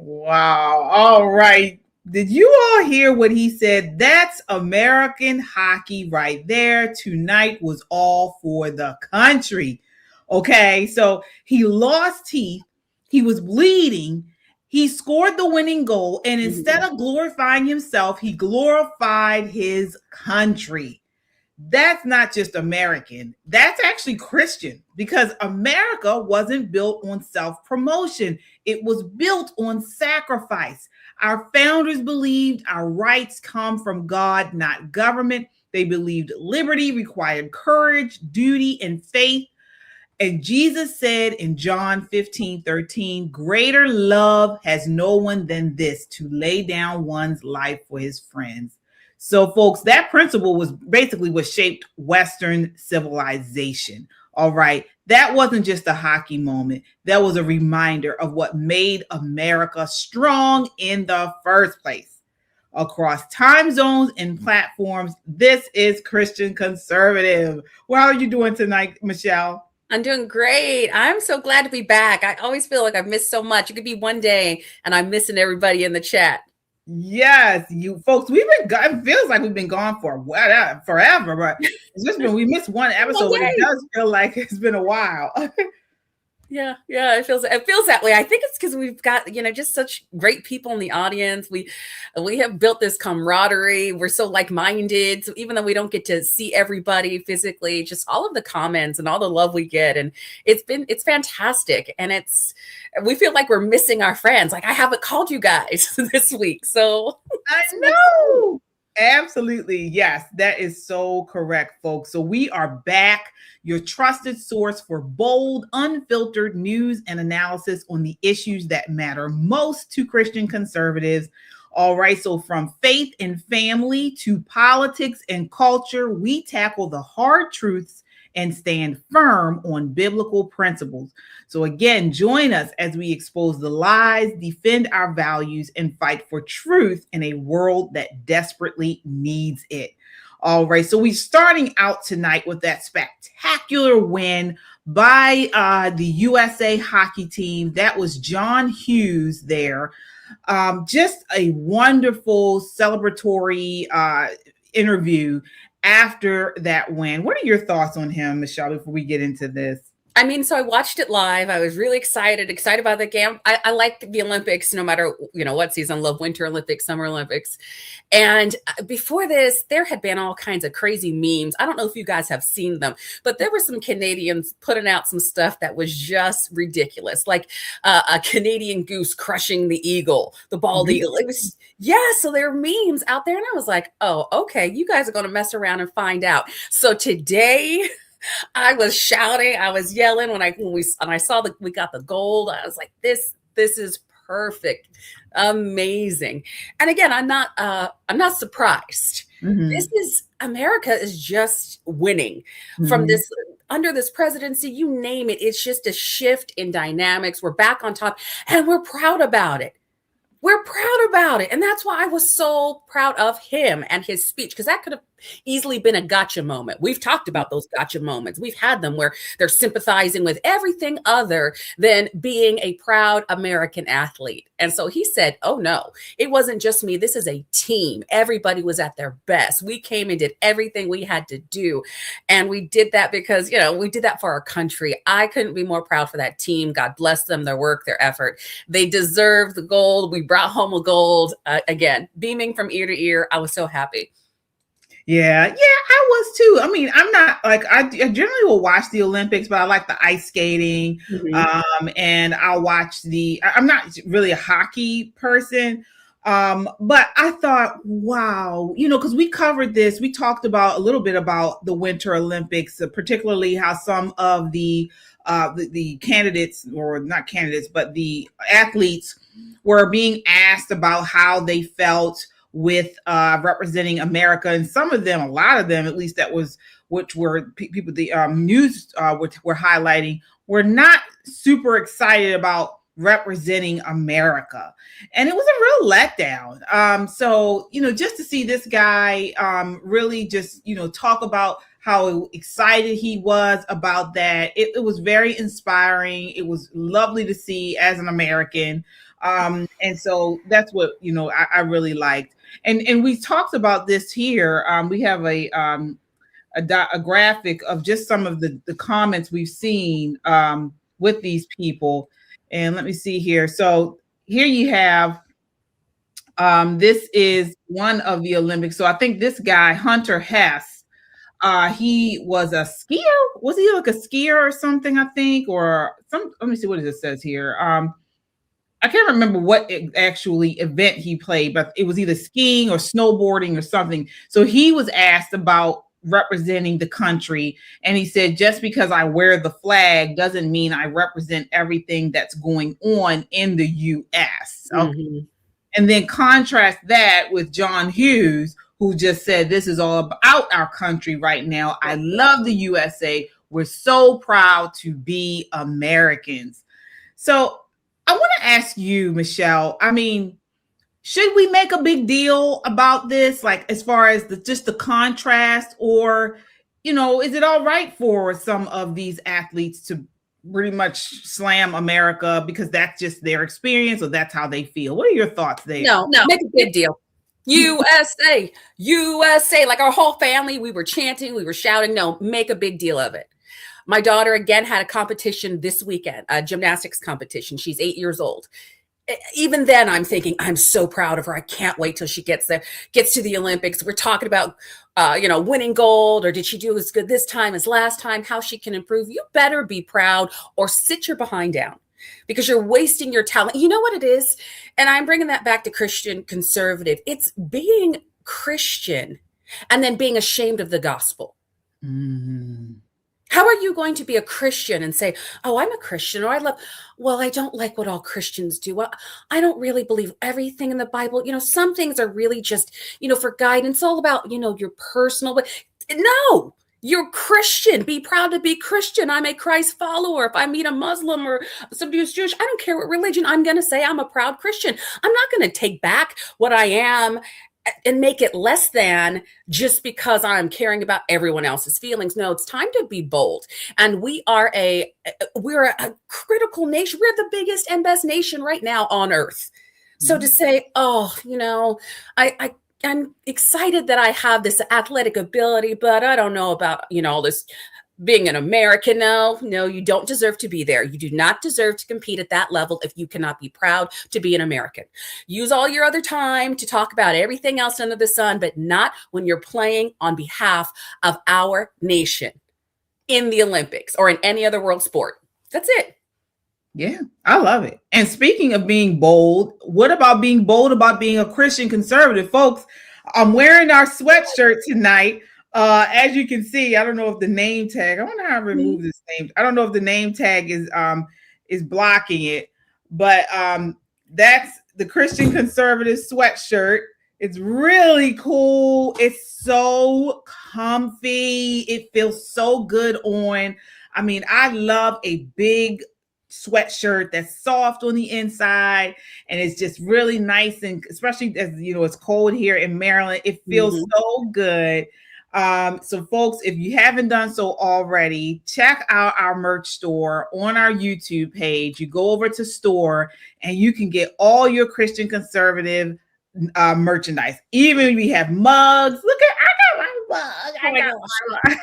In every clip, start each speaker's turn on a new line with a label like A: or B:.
A: Wow. All right. Did you all hear what he said? That's American hockey right there. Tonight was all for the country. Okay. So he lost teeth. He was bleeding. He scored the winning goal. And instead of glorifying himself, he glorified his country. That's not just American. That's actually Christian because America wasn't built on self promotion, it was built on sacrifice. Our founders believed our rights come from God, not government. They believed liberty required courage, duty, and faith. And Jesus said in John 15:13, greater love has no one than this, to lay down one's life for his friends. So, folks, that principle was basically what shaped Western civilization. All right. That wasn't just a hockey moment. That was a reminder of what made America strong in the first place. Across time zones and platforms, this is Christian Conservative. Well, how are you doing tonight, Michelle?
B: I'm doing great. I'm so glad to be back. I always feel like I've missed so much. It could be one day and I'm missing everybody in the chat.
A: Yes, you folks, it feels like we've been gone for forever, but it's just been, we missed one episode, but it does feel like it's been a while.
B: Yeah, it feels that way. I think it's because we've got, just such great people in the audience. We have built this camaraderie. We're so like-minded. So even though we don't get to see everybody physically, just all of the comments and all the love we get, and it's fantastic. And we feel like we're missing our friends. Like I haven't called you guys this week, so
A: I know. Absolutely. Yes, that is so correct, folks. So we are back, your trusted source for bold, unfiltered news and analysis on the issues that matter most to Christian conservatives. All right. So from faith and family to politics and culture, we tackle the hard truths and stand firm on biblical principles. So again, join us as we expose the lies, defend our values, and fight for truth in a world that desperately needs it. All right, so we're starting out tonight with that spectacular win by the USA hockey team. That was John Hughes there. Just a wonderful celebratory interview after that win. What are your thoughts on him, Michelle, before we get into this?
B: I mean, so I watched it live. I was really excited about the game. I like the Olympics, no matter, what season. I love Winter Olympics, Summer Olympics. And before this, there had been all kinds of crazy memes. I don't know if you guys have seen them, but there were some Canadians putting out some stuff that was just ridiculous. Like a Canadian goose crushing the eagle, the bald eagle. It was, so there are memes out there. And I was like, oh, okay, you guys are going to mess around and find out. So today, I was shouting, I was yelling when I saw that we got the gold. I was like, this is perfect, amazing. And again, I'm not surprised. America is just winning from this. Under this presidency, you name it, it's just a shift in dynamics. We're back on top, and we're proud about it. We're proud about it. And that's why I was so proud of him and his speech, because that could have easily been a gotcha moment. We've talked about those gotcha moments. We've had them where they're sympathizing with everything other than being a proud American athlete. And so he said, oh no, it wasn't just me. This is a team. Everybody was at their best. We came and did everything we had to do. And we did that because, we did that for our country. I couldn't be more proud for that team. God bless them, their work, their effort. They deserve the gold. We brought home a gold. Again, beaming from ear to ear. I was so happy.
A: Yeah, I was too. I mean, I'm not like, I generally will watch the Olympics, but I like the ice skating. And I'll watch I'm not really a hockey person. But I thought, wow, because we covered this, we talked about a little bit about the Winter Olympics, particularly how some of the candidates, or not candidates, but the athletes were being asked about how they felt with representing America, and some of them, a lot of them, at least which were people the news were highlighting, were not super excited about representing America, and it was a real letdown. So just to see this guy really just talk about how excited he was about that, it was very inspiring. It was lovely to see as an American. And so that's what, I really liked. And we talked about this here. We have a graphic of just some of the comments we've seen with these people. And let me see here. So here you have, this is one of the Olympics. So I think this guy, Hunter Hess, he was a skier. Was he like a skier or something? I think, or some. Let me see what it says here. I can't remember what actually event he played, but it was either skiing or snowboarding or something. So he was asked about representing the country, and he said, just because I wear the flag doesn't mean I represent everything that's going on in the U.S. Okay. Mm-hmm. And then contrast that with John Hughes, who just said, this is all about our country right now. I love the USA. We're so proud to be Americans. So I want to ask you, Michelle, I mean, should we make a big deal about this? Like, as far as just the contrast, or, is it all right for some of these athletes to pretty much slam America because that's just their experience or that's how they feel? What are your thoughts there?
B: No, make a big deal. USA, USA, like our whole family, we were chanting, we were shouting. No, make a big deal of it. My daughter, again, had a competition this weekend, a gymnastics competition. She's 8 years old. Even then, I'm thinking, I'm so proud of her. I can't wait till she gets to the Olympics. We're talking about, winning gold, or did she do as good this time as last time, how she can improve. You better be proud or sit your behind down, because you're wasting your talent. You know what it is? And I'm bringing that back to Christian conservative. It's being Christian and then being ashamed of the gospel.
A: Mm-hmm.
B: How are you going to be a Christian and say, oh, I'm a Christian, or I don't like what all Christians do. Well, I don't really believe everything in the Bible. Some things are really just, for guidance, all about, your personal. But no, you're Christian. Be proud to be Christian. I'm a Christ follower. If I meet a Muslim or somebody who's Jewish, I don't care what religion, I'm going to say I'm a proud Christian. I'm not going to take back what I am and make it less than just because I'm caring about everyone else's feelings. No, it's time to be bold. And we're a critical nation. We're the biggest and best nation right now on earth. So to say, I'm excited that I have this athletic ability, but I don't know about, all this being an American. No, you don't deserve to be there. You do not deserve to compete at that level if you cannot be proud to be an American. Use all your other time to talk about everything else under the sun, but not when you're playing on behalf of our nation in the Olympics or in any other world sport. That's it.
A: Yeah, I love it. And speaking of being bold, what about being bold about being a Christian conservative? Folks, I'm wearing our sweatshirt tonight. As you can see, I don't know if the name tag, I wonder how I remove this name. I don't know if the name tag is blocking it, but that's the Christian conservative sweatshirt. It's really cool. It's so comfy. It feels so good on. I mean, I love a big sweatshirt that's soft on the inside, and it's just really nice, and especially as it's cold here in Maryland, it feels so good. So folks, if you haven't done so already, check out our merch store on our YouTube page. You go over to store and you can get all your Christian conservative merchandise. Even we have mugs. Look at, I got my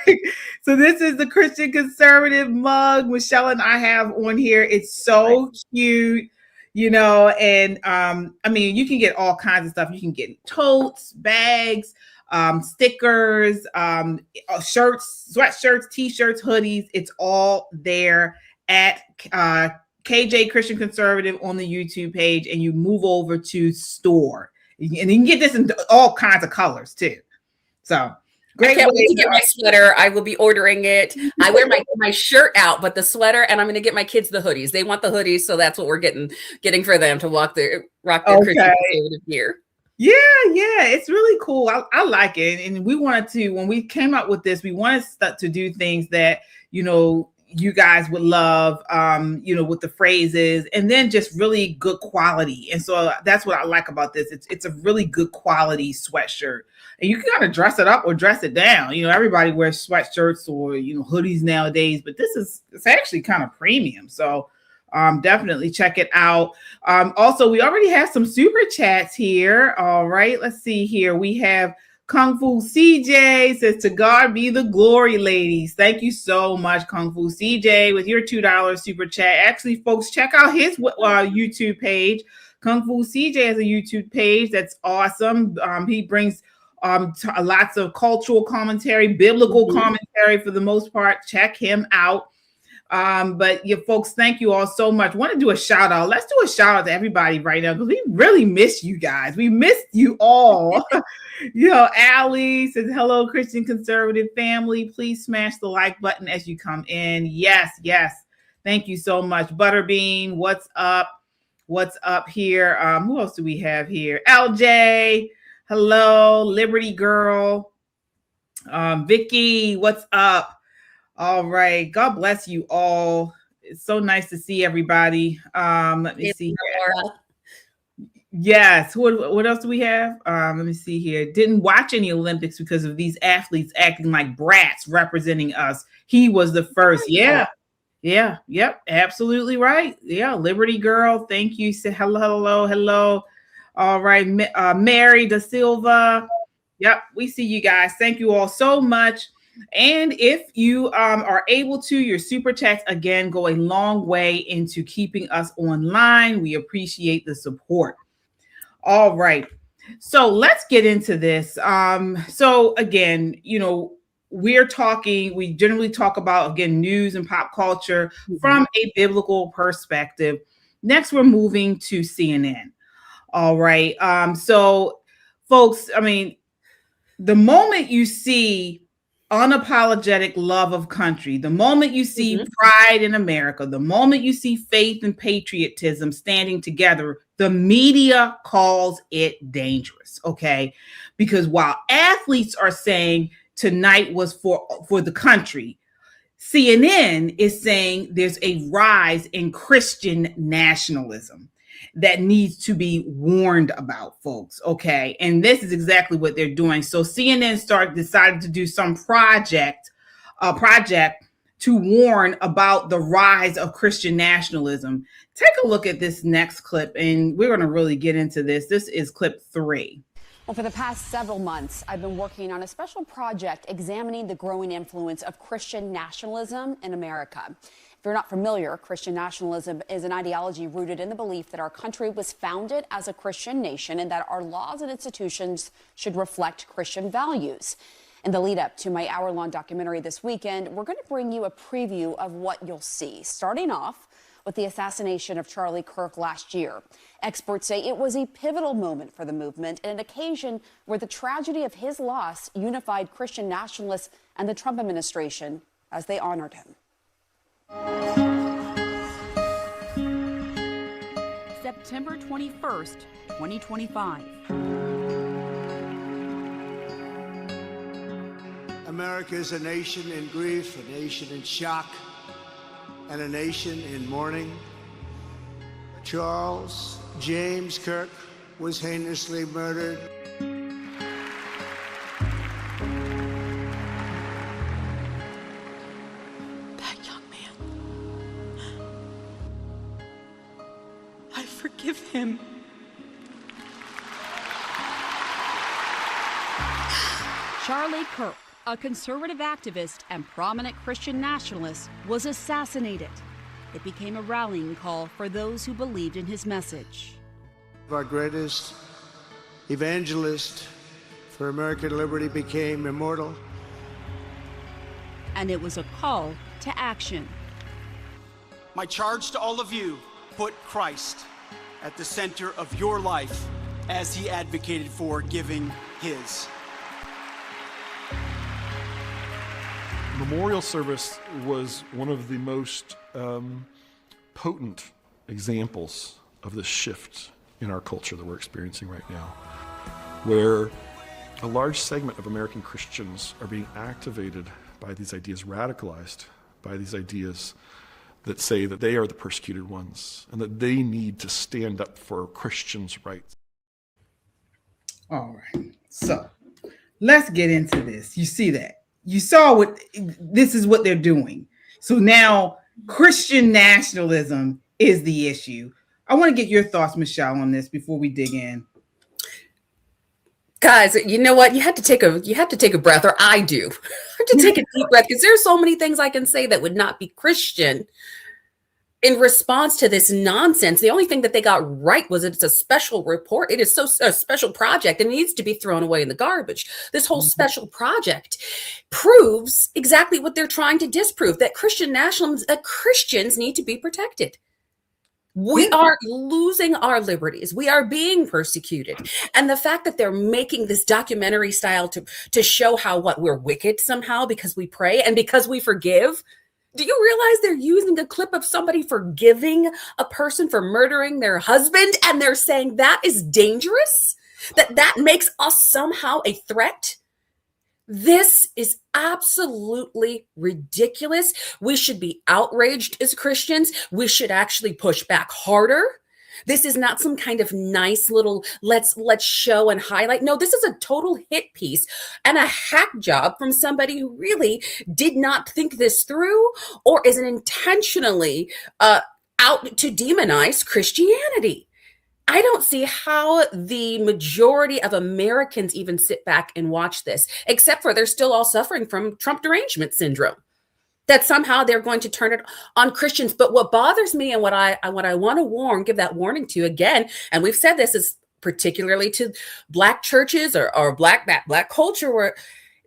A: mug. So this is the Christian conservative mug Michelle and I have on here. It's so cute, and I mean, you can get all kinds of stuff. You can get totes, bags, stickers, shirts, sweatshirts, t-shirts, hoodies. It's all there at KJ Christian Conservative on the YouTube page, and you move over to store, and you can get this in all kinds of colors too. So great.
B: I can't wait to get my sweater. I will be ordering it. I wear my shirt out, but the sweater, and I'm going to get my kids the hoodies. They want the hoodies, so that's what we're getting for them to rock their Christian conservative gear.
A: Yeah, it's really cool. I like it. And we wanted to, when we came up with this, we wanted to do things that, you guys would love, with the phrases, and then just really good quality. And so that's what I like about this. It's a really good quality sweatshirt, and you can kind of dress it up or dress it down. Everybody wears sweatshirts or, hoodies nowadays, but it's actually kind of premium. So Definitely check it out. Also, we already have some super chats here. All right, let's see here. We have Kung Fu CJ says, to God be the glory, ladies. Thank you so much, Kung Fu CJ, with your $2 super chat. Actually, folks, check out his YouTube page. Kung Fu CJ has a YouTube page. That's awesome. He brings lots of cultural commentary, biblical commentary for the most part. Check him out. But you folks, thank you all so much. Want to do a shout out. Let's do a shout out to everybody right now because we really miss you guys. We missed you all. Allie says, hello, Christian conservative family. Please smash the like button as you come in. Yes. Thank you so much. Butterbean, what's up? What's up here? Who else do we have here? LJ, hello. Liberty Girl. Vicky, what's up? All right. God bless you all. It's so nice to see everybody. Let me see here. Yes. What else do we have? Let me see here. Didn't watch any Olympics because of these athletes acting like brats representing us. He was the first. Yeah. Yep. Absolutely right. Yeah. Liberty Girl. Thank you. Say hello. All right. Mary Da Silva. Yep. We see you guys. Thank you all so much. And if you are able to, your super chats, again, go a long way into keeping us online. We appreciate the support. All right. So let's get into this. So again, we generally talk about, again, news and pop culture from a biblical perspective. Next, we're moving to CNN. All right. So folks, the moment you see unapologetic love of country, the moment you see pride in America, the moment you see faith and patriotism standing together, the media calls it dangerous, okay? Because while athletes are saying tonight was for the country, CNN is saying there's a rise in Christian nationalism that needs to be warned about, folks. Okay. And this is exactly what they're doing. So CNN decided to do some project to warn about the rise of Christian nationalism. Take a look at this next clip, and we're going to really get into this. This is clip 3.
C: Well, for the past several months, I've been working on a special project examining the growing influence of Christian nationalism in America. If you're not familiar, Christian nationalism is an ideology rooted in the belief that our country was founded as a Christian nation and that our laws and institutions should reflect Christian values. In the lead up to my hour-long documentary this weekend, we're going to bring you a preview of what you'll see, starting off with the assassination of Charlie Kirk last year. Experts say it was a pivotal moment for the movement and an occasion where the tragedy of his loss unified Christian nationalists and the Trump administration as they honored him.
D: September 21st, 2025.
E: America is a nation in grief, a nation in shock, and a nation in mourning. Charles James Kirk was heinously murdered.
F: That young man, I forgive him.
D: Charlie Kirk, a conservative activist and prominent Christian nationalist, was assassinated. It became a rallying call for those who believed in his message.
E: Our greatest evangelist for American liberty became immortal.
D: And it was a call to action.
G: My charge to all of you, put Christ at the center of your life as he advocated for giving his.
H: Memorial service was one of the most potent examples of this shift in our culture that we're experiencing right now, where a large segment of American Christians are being activated by these ideas, radicalized by these ideas that say that they are the persecuted ones and that they need to stand up for Christians' rights.
A: All right, so let's get into this. You see that? You saw this is what they're doing. So now Christian nationalism is the issue. I want to get your thoughts, Michelle, on this before we dig in.
B: Guys, you know what? You have to take a breath, or I do. I have to take a deep breath, because there's so many things I can say that would not be Christian in response to this nonsense. The only thing that they got right was that it's a special report. It is a special project, and it needs to be thrown away in the garbage. This whole special project proves exactly what they're trying to disprove, that Christian nationalism, that Christians need to be protected. We are losing our liberties. We are being persecuted. And the fact that they're making this documentary style to show how we're wicked somehow because we pray and because we forgive. Do you realize they're using a clip of somebody forgiving a person for murdering their husband, and they're saying that is dangerous? That makes us somehow a threat? This is absolutely ridiculous. We should be outraged as Christians. We should actually push back harder. This is not some kind of nice little let's show and highlight. No, this is a total hit piece and a hack job from somebody who really did not think this through, or is intentionally out to demonize Christianity. I don't see how the majority of Americans even sit back and watch this, except for they're still all suffering from Trump derangement syndrome, that somehow they're going to turn it on Christians. But what bothers me, and what I want to give that warning to again, and we've said this, is particularly to Black churches or Black culture, where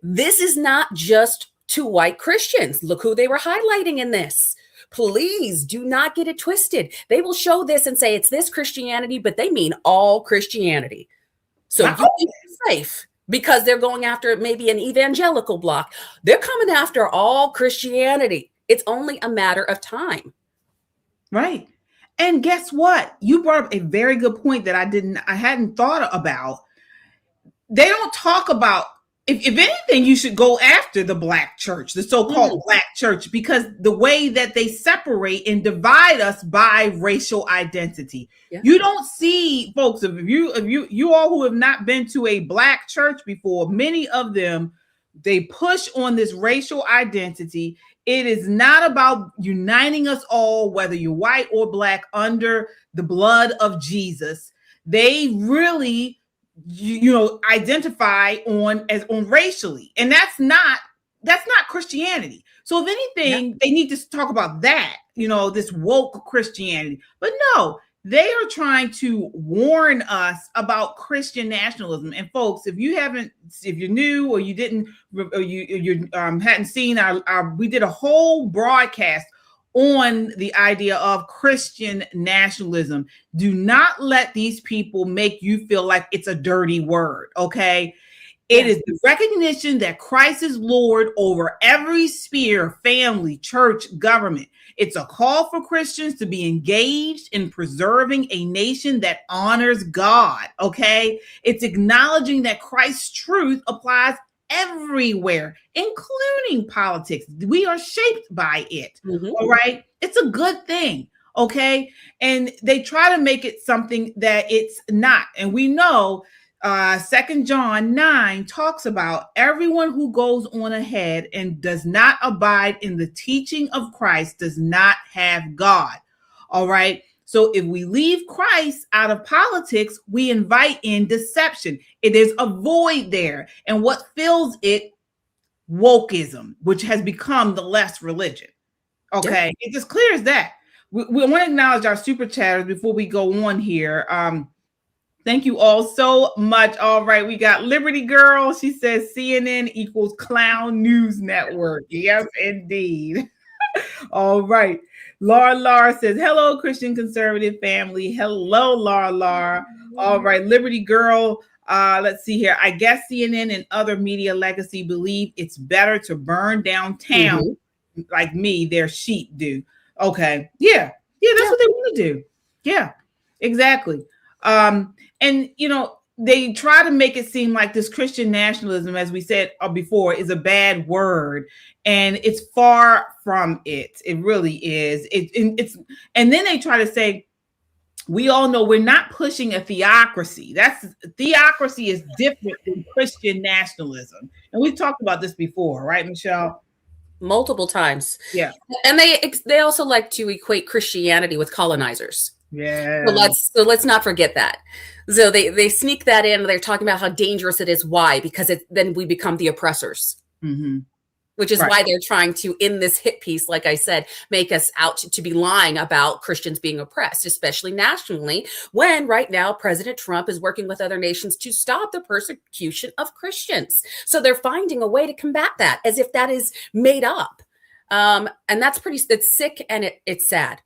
B: this is not just to white Christians. Look who they were highlighting in this. Please do not get it twisted. They will show this and say it's this Christianity, but they mean all Christianity. So you be safe, because they're going after maybe an evangelical block. They're coming after all Christianity. It's only a matter of time.
A: Right. And guess what? You brought up a very good point that I hadn't thought about. They don't talk about, if anything, you should go after the Black church, the so-called Black church, because the way that they separate and divide us by racial identity. Yeah. You don't see, folks, if you all who have not been to a Black church before, many of them, they push on this racial identity. It is not about uniting us all, whether you're white or Black, under the blood of Jesus. They really identify on racially, and that's not Christianity. So if anything, they need to talk about that, this woke Christianity. But no, they are trying to warn us about Christian nationalism. And folks, if you're new, or you didn't, or you hadn't seen we did a whole broadcast on the idea of Christian nationalism. Do not let these people make you feel like it's a dirty word, okay? It is the recognition that Christ is Lord over every sphere, family, church, government. It's a call for Christians to be engaged in preserving a nation that honors God, okay? It's acknowledging that Christ's truth applies everywhere, including politics. We are shaped by it. All right. It's a good thing. Okay. And they try to make it something that it's not. And we know 2 John 9 talks about everyone who goes on ahead and does not abide in the teaching of Christ does not have God. All right. So if we leave Christ out of politics, we invite in deception. It is a void there. And what fills it? Wokeism, which has become the less religion. Okay. It's as clear as that. We want to acknowledge our super chatters before we go on here. Thank you all so much. All right. We got Liberty Girl. She says CNN equals Clown News Network. Yes, indeed. All right. Laura says, hello, Christian conservative family. Hello, Laura. All right, Liberty Girl. Let's see here. I guess CNN and other media legacy believe it's better to burn down town like me, their sheep do. Okay. Yeah, that's what they want to do. Yeah, exactly. And, they try to make it seem like this Christian nationalism, as we said before, is a bad word. And it's far from it. It really is. And then they try to say, we all know we're not pushing a theocracy. Theocracy is different than Christian nationalism. And we've talked about this before, right, Michelle?
B: multiple times.
A: Yeah.
B: And they also like to equate Christianity with colonizers.
A: Yeah.
B: So let's not forget that. So they sneak that in. They're talking about how dangerous it is. Why? Because then we become the oppressors.
A: Mm-hmm.
B: Which is
A: Right.
B: why they're trying to, in this hit piece, like I said, make us out to be lying about Christians being oppressed, especially nationally, when right now President Trump is working with other nations to stop the persecution of Christians. So they're finding a way to combat that as if that is made up. And it's sick and it's sad.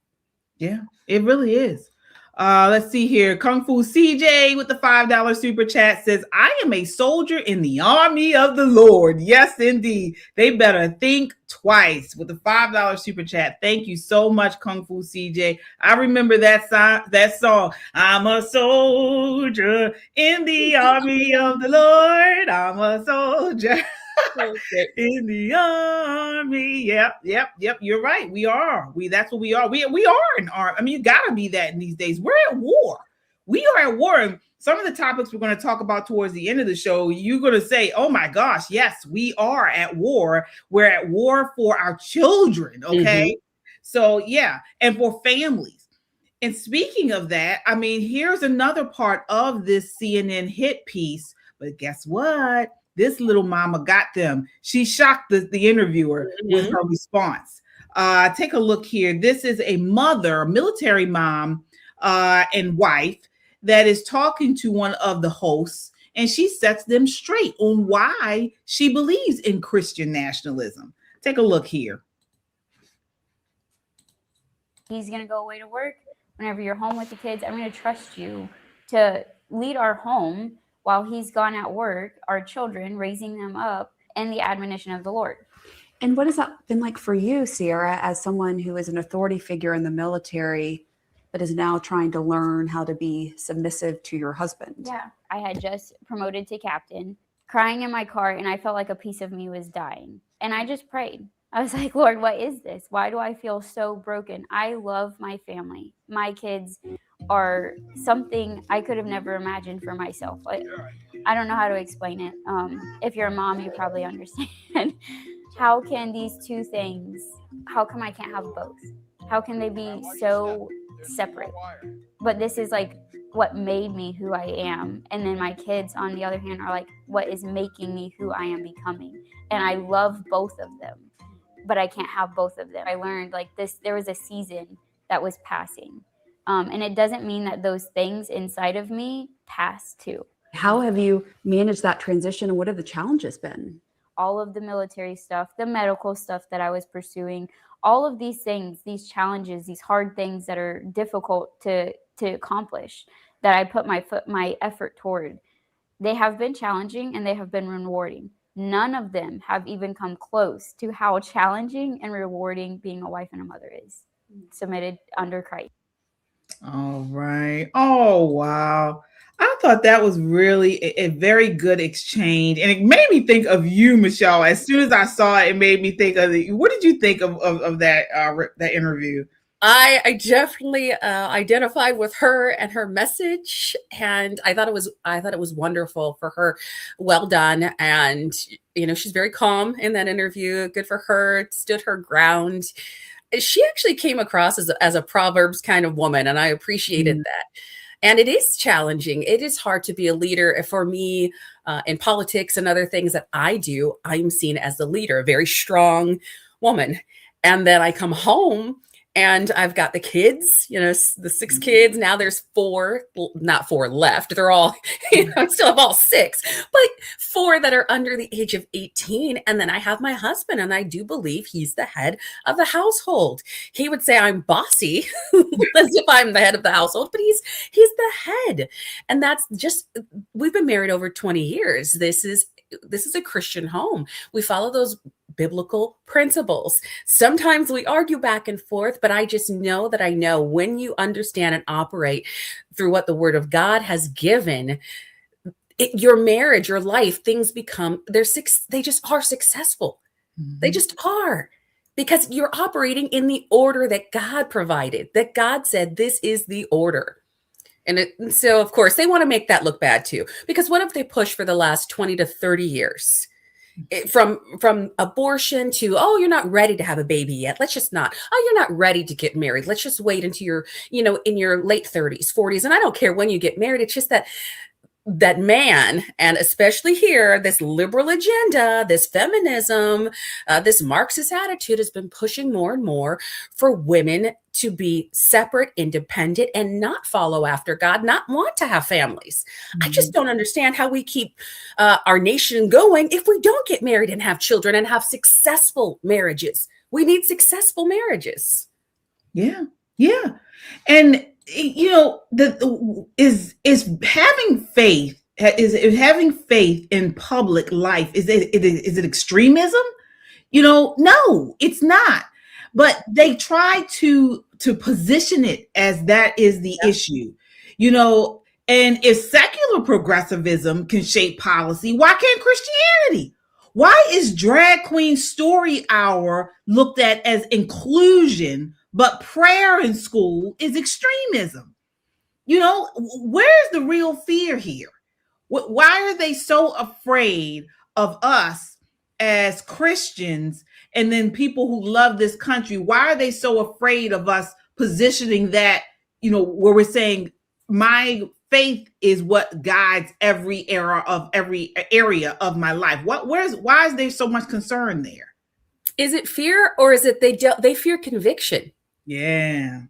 A: Yeah, it really is. Let's see here. Kung Fu CJ with the $5 super chat says, I am a soldier in the army of the Lord. Yes, indeed. They better think twice with the $5 super chat. Thank you so much, Kung Fu CJ. I remember that song. I'm a soldier in the army of the Lord. I'm a soldier. In the army. Yep. You're right. We are. That's what we are. We are an army. I mean, you gotta be that in these days. We're at war. We are at war. And some of the topics we're going to talk about towards the end of the show, you're going to say, oh my gosh, yes, we are at war. We're at war for our children. Okay. Mm-hmm. So yeah, and for families. And speaking of that, I mean, here's another part of this CNN hit piece. But guess what? This little mama got them. She shocked the interviewer with her response. Take a look here. This is a mother, military mom and wife that is talking to one of the hosts, and she sets them straight on why she believes in Christian nationalism. Take a look here.
I: He's going to go away to work. Whenever you're home with the kids, I'm going to trust you to lead our home while he's gone at work, our children, raising them up in the admonition of the Lord.
J: And what has that been like for you, Sierra, as someone who is an authority figure in the military, but is now trying to learn how to be submissive to your husband?
I: Yeah, I had just promoted to captain, crying in my car, and I felt like a piece of me was dying. And I just prayed. I was like, Lord, what is this? Why do I feel so broken? I love my family. My kids are something I could have never imagined for myself. I don't know how to explain it. If you're a mom, you probably understand. How can these two things, how come I can't have both? How can they be so separate? But this is like what made me who I am. And then my kids, on the other hand, are like what is making me who I am becoming. And I love both of them, but I can't have both of them. I learned like this, there was a season that was passing. And it doesn't mean that those things inside of me pass too.
J: How have you managed that transition, and what have the challenges been?
I: All of the military stuff, the medical stuff that I was pursuing, all of these things, these challenges, these hard things that are difficult to accomplish, that I put my effort toward, they have been challenging and they have been rewarding. None of them have even come close to how challenging and rewarding being a wife and a mother is, submitted under Christ.
A: All right. Oh, wow. I thought that was really a very good exchange. And it made me think of you, Michelle. As soon as I saw it, it made me think of what did you think of that interview?
B: I definitely identified with her and her message, and I thought it was wonderful for her. Well done. And she's very calm in that interview. Good for her. Stood her ground. She actually came across as a Proverbs kind of woman, and I appreciated that. And it is challenging. It is hard to be a leader. For me, in politics and other things that I do, I'm seen as the leader, a very strong woman. And then I come home and I've got the kids, the 6 kids. Now there's 4, not 4 left. They're all, I still have all 6, but 4 that are under the age of 18. And then I have my husband, and I do believe he's the head of the household. He would say I'm bossy as if I'm the head of the household, but he's the head. And that's just, we've been married over 20 years. This is a Christian home. We follow those biblical principles. Sometimes we argue back and forth, but I just know that I know when you understand and operate through what the Word of God has given, your marriage, your life, things become, they just are successful. Mm-hmm. They just are. Because you're operating in the order that God provided, that God said, this is the order. And so, of course, they want to make that look bad too. Because what if they push for the last 20 to 30 years? from abortion to, oh, you're not ready to have a baby yet. Let's just not. Oh, you're not ready to get married. Let's just wait until you're, in your late 30s, 40s. And I don't care when you get married. It's just that man, and especially here, this liberal agenda, this feminism, this Marxist attitude has been pushing more and more for women to be separate, independent, and not follow after God, not want to have families. I just don't understand how we keep our nation going if we don't get married and have children and have successful marriages. We need successful marriages.
A: Yeah. And is having faith in public life, is it extremism? No, it's not. But they try to position it as that is the issue, and if secular progressivism can shape policy, why can't Christianity? Why is drag queen story hour looked at as inclusion, but prayer in school is extremism? Where's the real fear here? Why are they so afraid of us as Christians, and then people who love this country? Why are they so afraid of us positioning that, where we're saying my faith is what guides every area of my life? Why is there so much concern there?
B: Is it fear, or is it they fear conviction?
A: Yeah.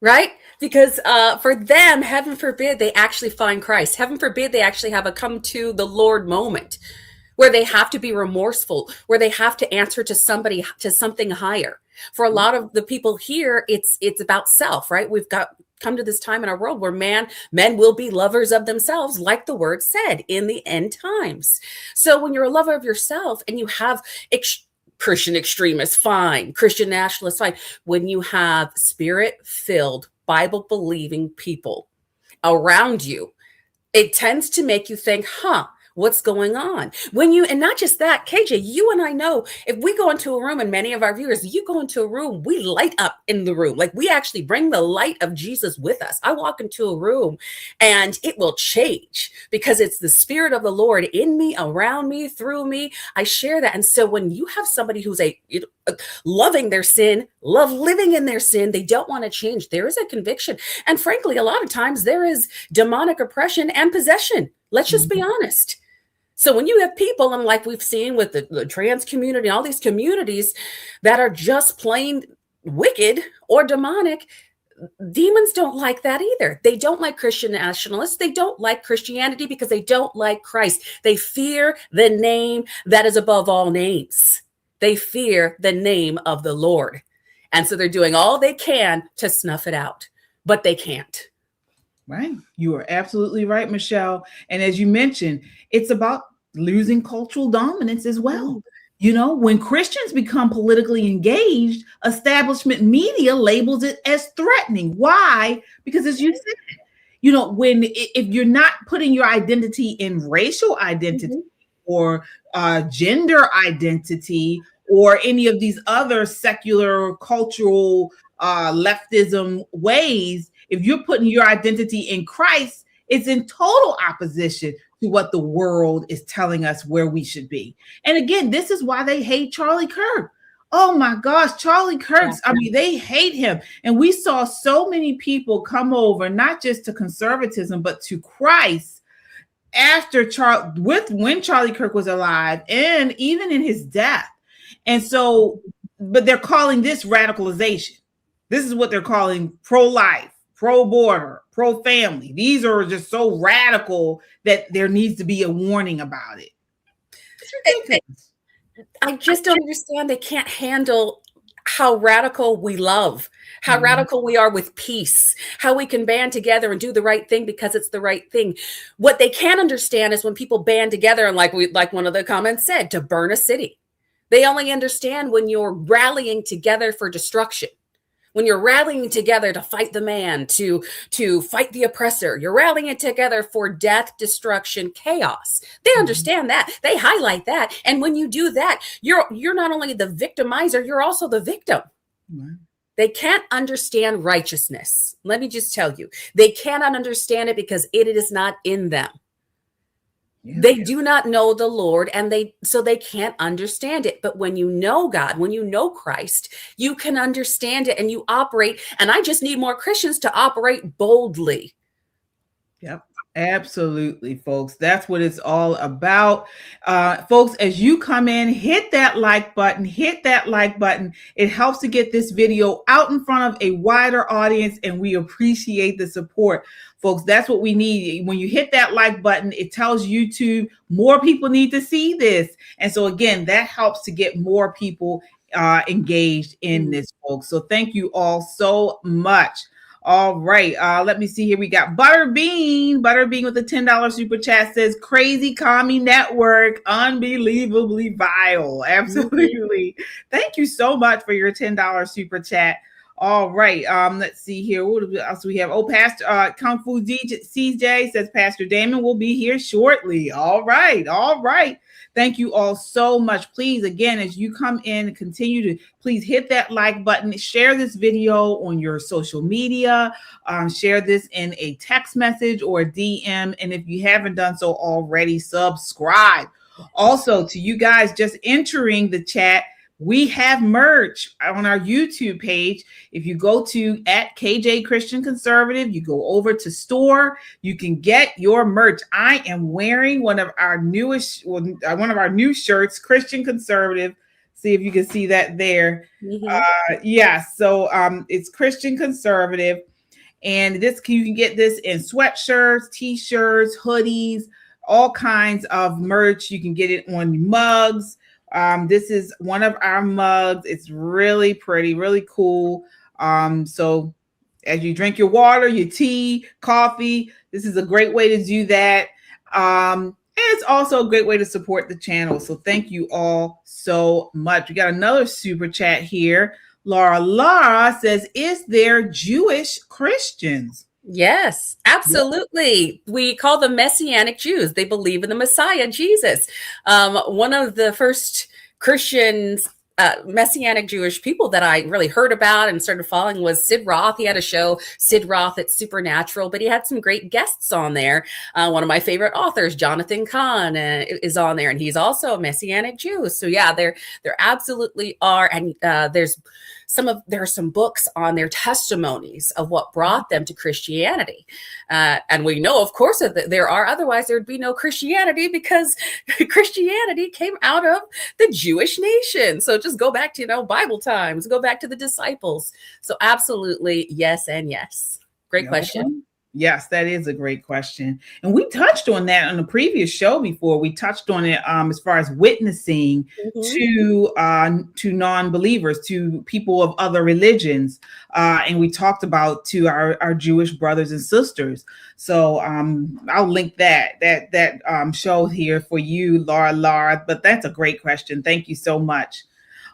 B: Right? Because for them, heaven forbid they actually find Christ. Heaven forbid they actually have a come to the Lord moment where they have to be remorseful, where they have to answer to something higher. For a lot of the people here, it's about self, right? We've come to this time in our world where men will be lovers of themselves, like the word said, in the end times. So when you're a lover of yourself and you have Christian extremists, fine. Christian nationalists, fine. When you have spirit-filled, Bible-believing people around you, it tends to make you think, what's going on? And not just that, KJ, you and I know if we go into a room, and many of our viewers, you go into a room, we light up in the room. Like, we actually bring the light of Jesus with us. I walk into a room and it will change because it's the Spirit of the Lord in me, around me, through me. I share that. And so when you have somebody who's loving their sin, love living in their sin, they don't want to change, there is a conviction. And frankly, a lot of times there is demonic oppression and possession. Let's just be honest. So when you have people, and like we've seen with the trans community, all these communities that are just plain wicked or demonic, demons don't like that either. They don't like Christian nationalists. They don't like Christianity because they don't like Christ. They fear the name that is above all names. They fear the name of the Lord. And so they're doing all they can to snuff it out, but they can't.
A: Right. You are absolutely right, Michelle. And as you mentioned, it's about losing cultural dominance as well. When Christians become politically engaged, establishment media labels it as threatening. Why? Because as you said, if you're not putting your identity in racial identity or gender identity or any of these other secular cultural leftism ways, if you're putting your identity in Christ, it's in total opposition to what the world is telling us where we should be. And again, this is why they hate Charlie Kirk. Oh my gosh, Charlie Kirk. I mean, they hate him. And we saw so many people come over, not just to conservatism, but to Christ when Charlie Kirk was alive and even in his death. And so, but they're calling this radicalization. This is what they're calling pro-life, pro-border, pro-family. These are just so radical that there needs to be a warning about it.
B: I just don't understand. They can't handle how radical we love, how radical we are with peace, how we can band together and do the right thing because it's the right thing. What they can't understand is when people band together and like one of the comments said, to burn a city. They only understand when you're rallying together for destruction. When you're rallying together to fight the man, to fight the oppressor, you're rallying together for death, destruction, chaos. They understand that. They highlight that. And when you do that, you're not only the victimizer, you're also the victim. They can't understand righteousness. Let me just tell you, they cannot understand it because it is not in them. They do not know the Lord, and they can't understand it. But when you know God, when you know Christ, you can understand it and you operate. And I just need more Christians to operate boldly.
A: Yep. Absolutely, folks. That's what it's all about. Folks, as you come in, hit that like button, It helps to get this video out in front of a wider audience, and we appreciate the support. Folks, that's what we need. When you hit that like button, it tells YouTube more people need to see this. And so again, that helps to get more people engaged in this, folks. So thank you all so much. All right. Let me see here. We got Butterbean with a $10 super chat, says crazy commie network, unbelievably vile. Absolutely. Thank you so much for your $10 super chat. All right. Let's see here. What else do we have? Oh, Pastor Kung Fu CJ says Pastor Damon will be here shortly. All right. Thank you all so much. Please, again, as you come in, continue to please hit that like button, share this video on your social media, share this in a text message or a DM. And if you haven't done so already, subscribe. Also, to you guys just entering the chat, we have merch on our YouTube page. If you go to @KJ Christian Conservative, you go over to store, you can get your merch. I am wearing one of our new shirts, Christian Conservative. See if you can see that there. So it's Christian Conservative. And this you can get this in sweatshirts, t-shirts, hoodies, all kinds of merch. You can get it on mugs. This is one of our mugs. It's really pretty, really cool. So as you drink your water, your tea, coffee, this is a great way to do that. And it's also a great way to support the channel. So thank you all so much. We got another super chat here. Laura says, is there Jewish Christians?
B: Yes, absolutely. We call them Messianic Jews. They believe in the Messiah, Jesus. One of the first Christians, Messianic Jewish people that I really heard about and started following was Sid Roth. He had a show, Sid Roth at Supernatural, but he had some great guests on there. One of my favorite authors, Jonathan Cahn, is on there, and he's also a Messianic Jew. So yeah, there absolutely are, and there are some books on their testimonies of what brought them to Christianity. And we know, of course, that there are, otherwise there would be no Christianity, because Christianity came out of the Jewish nation. So just go back to, Bible times, go back to the disciples. So absolutely, yes and yes. Great question.
A: Yes, that is a great question. And we touched on that on the previous show before. We touched on it as far as witnessing to non-believers, to people of other religions. And we talked about to our Jewish brothers and sisters. So I'll link that show here for you, Laura. But that's a great question. Thank you so much.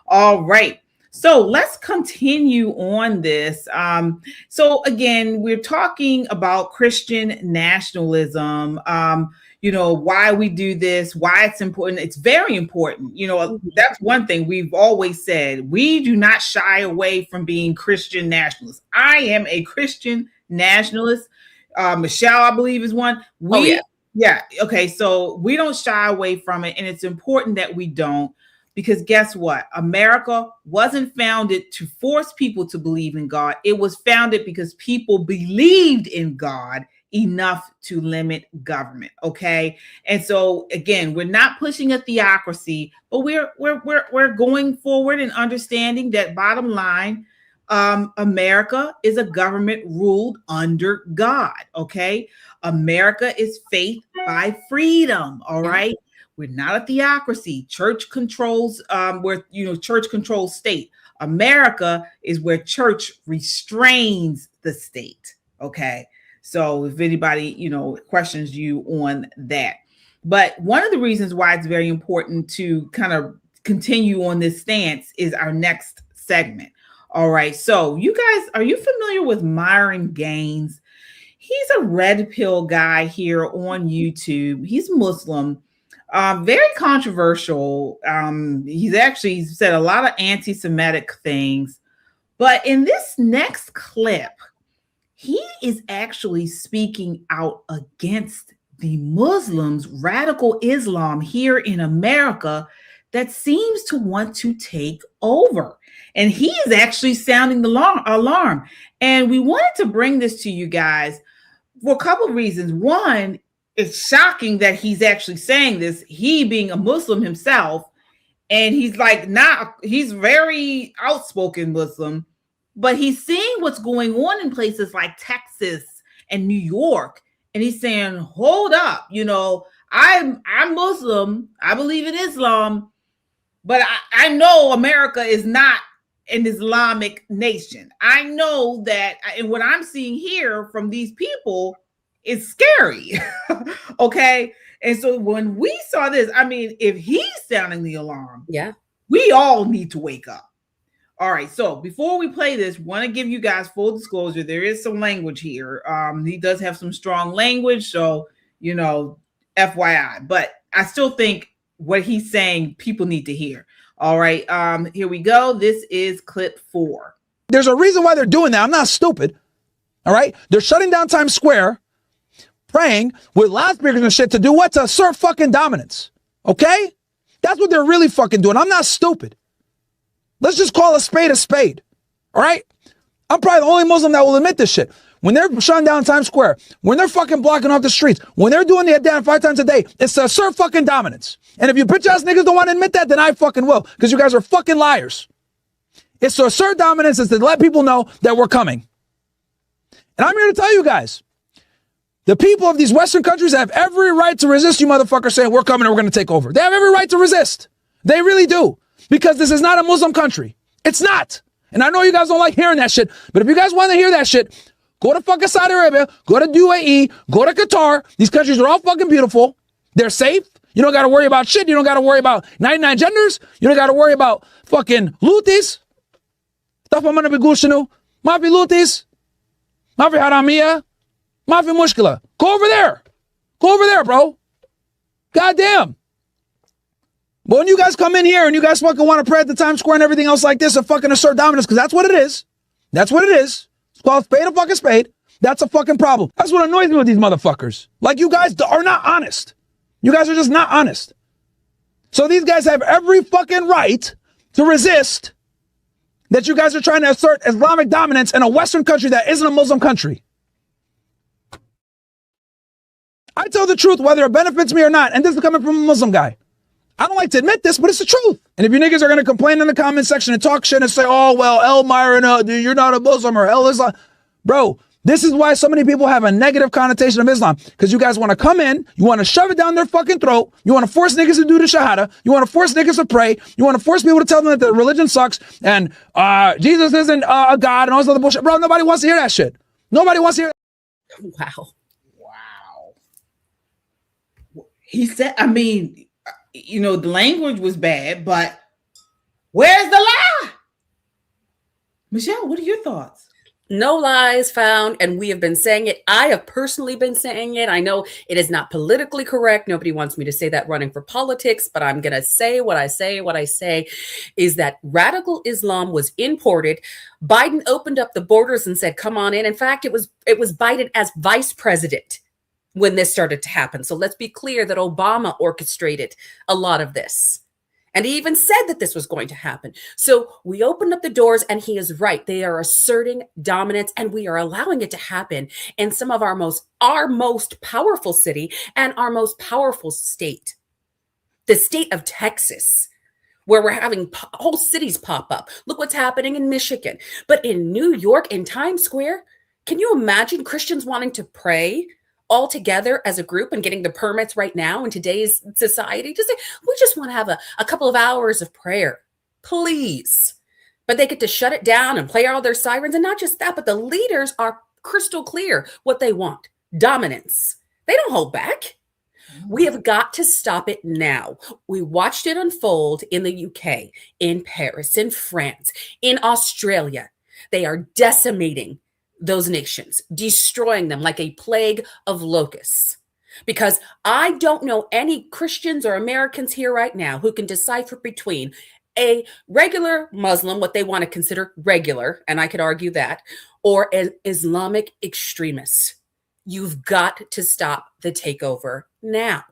A: All right. So let's continue on this. So again, we're talking about Christian nationalism, why we do this, why it's important. It's very important. That's one thing we've always said. We do not shy away from being Christian nationalists. I am a Christian nationalist. Michelle, I believe, is one. Yeah. Okay. So we don't shy away from it. And it's important that we don't. Because guess what? America wasn't founded to force people to believe in God. It was founded because people believed in God enough to limit government. Okay. And so again, we're not pushing a theocracy, but we're going forward and understanding that bottom line, America is a government ruled under God. Okay. America is faith by freedom. All right. We're not a theocracy. Church controls church controls state. America is where church restrains the state. Okay. So if anybody, questions you on that. But one of the reasons why it's very important to kind of continue on this stance is our next segment. All right. So you guys, are you familiar with Myron Gaines? He's a red pill guy here on YouTube. He's Muslim. Very controversial. He's said a lot of anti-Semitic things, but in this next clip, he is actually speaking out against the Muslims, radical Islam here in America that seems to want to take over. And he is actually sounding the alarm. And we wanted to bring this to you guys for a couple of reasons. One, it's shocking that he's actually saying this, he being a Muslim himself. And he's like, he's very outspoken Muslim, but he's seeing what's going on in places like Texas and New York. And he's saying, hold up, I'm Muslim. I believe in Islam, but I know America is not an Islamic nation. I know that, and what I'm seeing here from these people is scary. Okay. And so when we saw this, I mean, if he's sounding the alarm,
B: yeah,
A: we all need to wake up. All right. So before we play this, want to give you guys full disclosure. There is some language here. He does have some strong language. So, FYI, but I still think what he's saying, people need to hear. All right. Here we go. This is clip 4.
K: There's a reason why they're doing that. I'm not stupid. All right. They're shutting down Times Square, praying with loudspeakers and shit to do what? To assert fucking dominance. Okay? That's what they're really fucking doing. I'm not stupid. Let's just call a spade a spade. All right? I'm probably the only Muslim that will admit this shit. When they're shutting down Times Square, when they're fucking blocking off the streets, when they're doing the down 5 times a day, it's to assert fucking dominance. And if you bitch ass niggas don't want to admit that, then I fucking will, because you guys are fucking liars. It's to assert dominance, it's to let people know that we're coming. And I'm here to tell you guys, the people of these Western countries have every right to resist you motherfuckers saying we're coming and we're going to take over. They have every right to resist. They really do. Because this is not a Muslim country. It's not. And I know you guys don't like hearing that shit, but if you guys want to hear that shit, go to fucking Saudi Arabia, go to UAE, go to Qatar. These countries are all fucking beautiful. They're safe. You don't got to worry about shit. You don't got to worry about 99 genders. You don't got to worry about fucking lutis. Stuff I'm going to be gushinu. Mafi lutis. Mafi haramia. Mafi mushkila. Go over there. Go over there, bro. Goddamn. But when you guys come in here and you guys fucking want to pray at the Times Square and everything else like this and fucking assert dominance, because that's what it is. That's what it is. It's called spade a fucking spade. That's a fucking problem. That's what annoys me with these motherfuckers. Like, you guys are not honest. You guys are just not honest. So these guys have every fucking right to resist that you guys are trying to assert Islamic dominance in a Western country that isn't a Muslim country. I tell the truth whether it benefits me or not, and this is coming from a Muslim guy. I don't like to admit this, but it's the truth. And if you niggas are going to complain in the comment section and talk shit and say, oh, well, Myron, you're not a Muslim or Islam. Bro, this is why so many people have a negative connotation of Islam. Because you guys want to come in, you want to shove it down their fucking throat, you want to force niggas to do the shahada, you want to force niggas to pray, you want to force people to tell them that the religion sucks and Jesus isn't a God and all this other bullshit. Bro, nobody wants to hear that shit. Nobody wants to hear that.
B: Wow.
A: He said, I mean, the language was bad, but where's the lie? Michelle, what are your thoughts?
B: No lies found, and we have been saying it. I have personally been saying it. I know it is not politically correct. Nobody wants me to say that running for politics, but I'm going to say what I say. What I say is that radical Islam was imported. Biden opened up the borders and said, come on in. In fact, it was Biden as vice president when this started to happen. So let's be clear that Obama orchestrated a lot of this. And he even said that this was going to happen. So we opened up the doors, and he is right. They are asserting dominance, and we are allowing it to happen in some of our most powerful city and our most powerful state, the state of Texas, where we're having whole cities pop up. Look what's happening in Michigan. But in New York, in Times Square, can you imagine Christians wanting to pray all together as a group and getting the permits right now in today's society? We just want to have a couple of hours of prayer, please. But they get to shut it down and play all their sirens. And not just that, but the leaders are crystal clear what they want: dominance. They don't hold back. We have got to stop it now. We watched it unfold in the UK, in Paris, in France, in Australia. They are decimating those nations, destroying them like a plague of locusts. Because I don't know any Christians or Americans here right now who can decipher between a regular Muslim, what they want to consider regular, and I could argue that, or an Islamic extremist. You've got to stop the takeover now.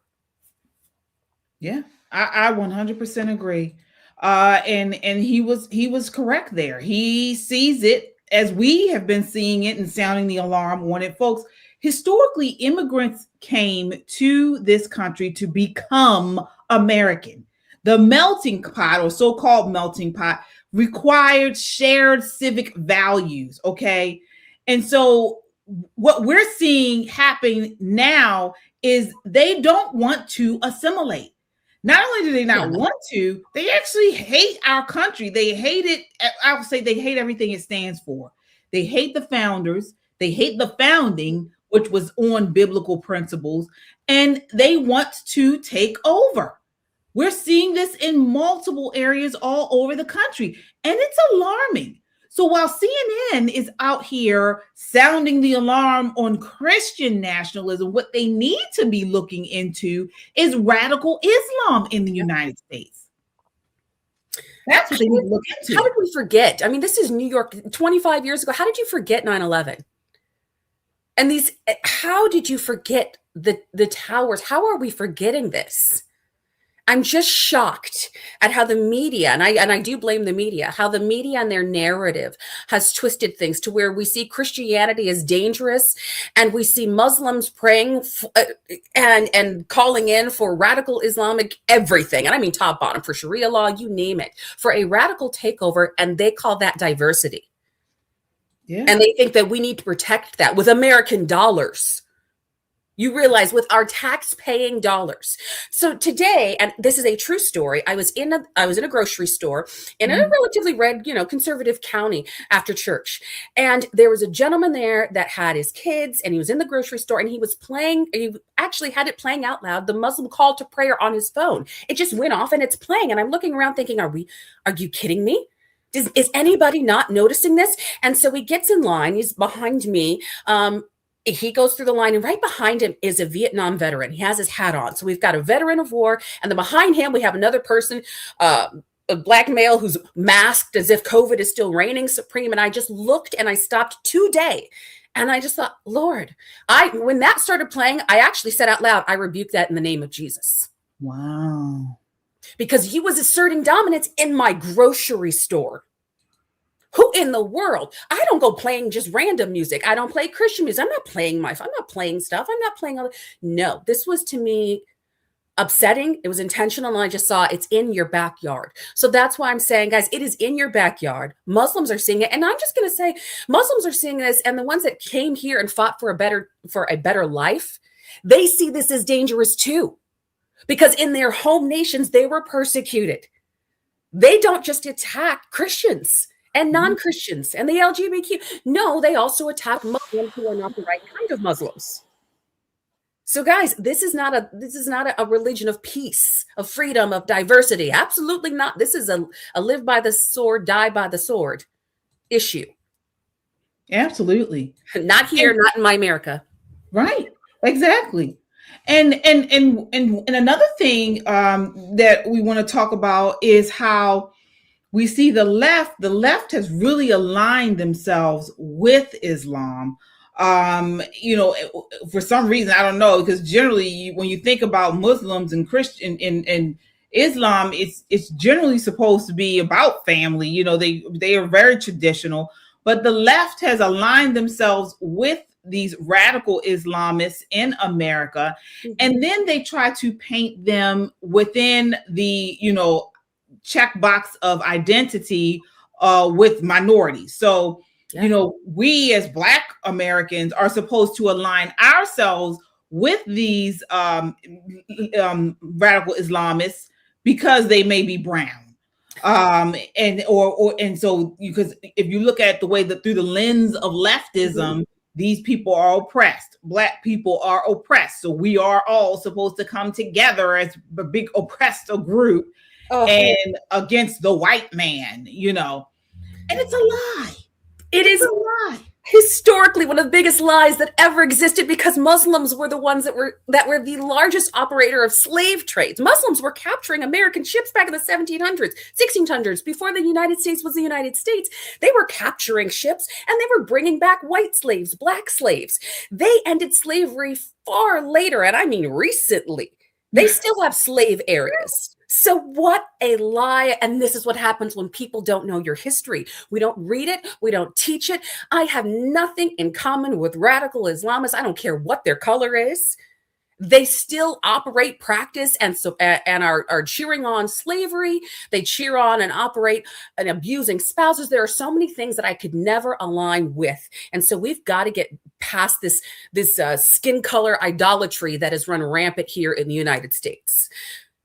A: Yeah, I 100% agree. And he was correct there. He sees it as we have been seeing it and sounding the alarm on it, folks. Historically, immigrants came to this country to become American. The melting pot, or so-called melting pot, required shared civic values. Okay, and so what we're seeing happen now is they don't want to assimilate. Not only do they not want to, they actually hate our country. They hate it. I would say they hate everything it stands for. They hate the founders. They hate the founding, which was on biblical principles, and they want to take over. We're seeing this in multiple areas all over the country, and it's alarming. So while CNN is out here sounding the alarm on Christian nationalism, what they need to be looking into is radical Islam in the United States. That's what they need to look into.
B: How did we forget? I mean, this is New York 25 years ago. How did you forget 9/11? And how did you forget the towers? How are we forgetting this? I'm just shocked at how the media, and I do blame the media, how the media and their narrative has twisted things to where we see Christianity as dangerous, and we see Muslims praying and calling in for radical Islamic everything. And I mean top bottom, for Sharia law, you name it, for a radical takeover, and they call that diversity. Yeah. And they think that we need to protect that with American dollars. You realize, with our tax-paying dollars. So today, and this is a true story, I was in a grocery store in a relatively red, conservative county after church. And there was a gentleman there that had his kids, and he was in the grocery store, and he actually had it playing out loud, the Muslim call to prayer on his phone. It just went off and it's playing. And I'm looking around thinking, are you kidding me? Is anybody not noticing this? And so he gets in line, he's behind me. He goes through the line, and right behind him is a Vietnam veteran. He has his hat on. So we've got a veteran of war, and then behind him, we have another person, a black male who's masked as if COVID is still reigning supreme. And I just looked and I stopped today. And I just thought, Lord, when that started playing, I actually said out loud, I rebuke that in the name of Jesus.
A: Wow. Because
B: he was asserting dominance in my grocery store. Who in the world? I don't go playing just random music. I don't play Christian music. I'm not playing stuff. I'm not playing. No, this was to me upsetting. It was intentional. And I just saw it's in your backyard. So that's why I'm saying, guys, it is in your backyard. Muslims are seeing it. And I'm just going to say Muslims are seeing this. And the ones that came here and fought for a better life, they see this as dangerous too. Because in their home nations, they were persecuted. They don't just attack Christians and non-Christians and the LGBTQ. No, they also attack Muslims who are not the right kind of Muslims. So guys, this is not a religion of peace, of freedom, of diversity. Absolutely not. This is a live by the sword, die by the sword issue.
A: Absolutely.
B: Not here, not in my America.
A: Right. Exactly. And another thing that we want to talk about is how we see the left has really aligned themselves with Islam. For some reason, I don't know, because generally when you think about Muslims and Christian and Islam, it's generally supposed to be about family. They are very traditional, but the left has aligned themselves with these radical Islamists in America. And then they try to paint them within the, checkbox of identity with minorities. So, we as Black Americans are supposed to align ourselves with these radical Islamists because they may be brown. And so because if you look at the way that through the lens of leftism, these people are oppressed. Black people are oppressed. So we are all supposed to come together as a big oppressed group and against the white man, and it's a lie.
B: It is
A: a lie.
B: Historically one of the biggest lies that ever existed, because Muslims were the ones that were the largest operator of slave trades. Muslims were capturing American ships back in the 1700s, 1600s, before the United States was the United States. They were capturing ships and they were bringing back white slaves, black slaves. They ended slavery far later, and I mean recently. They still have slave areas. So what a lie. And this is what happens when people don't know your history. We don't read it. We don't teach it. I have nothing in common with radical Islamists. I don't care what their color is. They still operate, practice, and are cheering on slavery. They cheer on and operate and abusing spouses. There are so many things that I could never align with. And so we've got to get past this skin color idolatry that has run rampant here in the United States.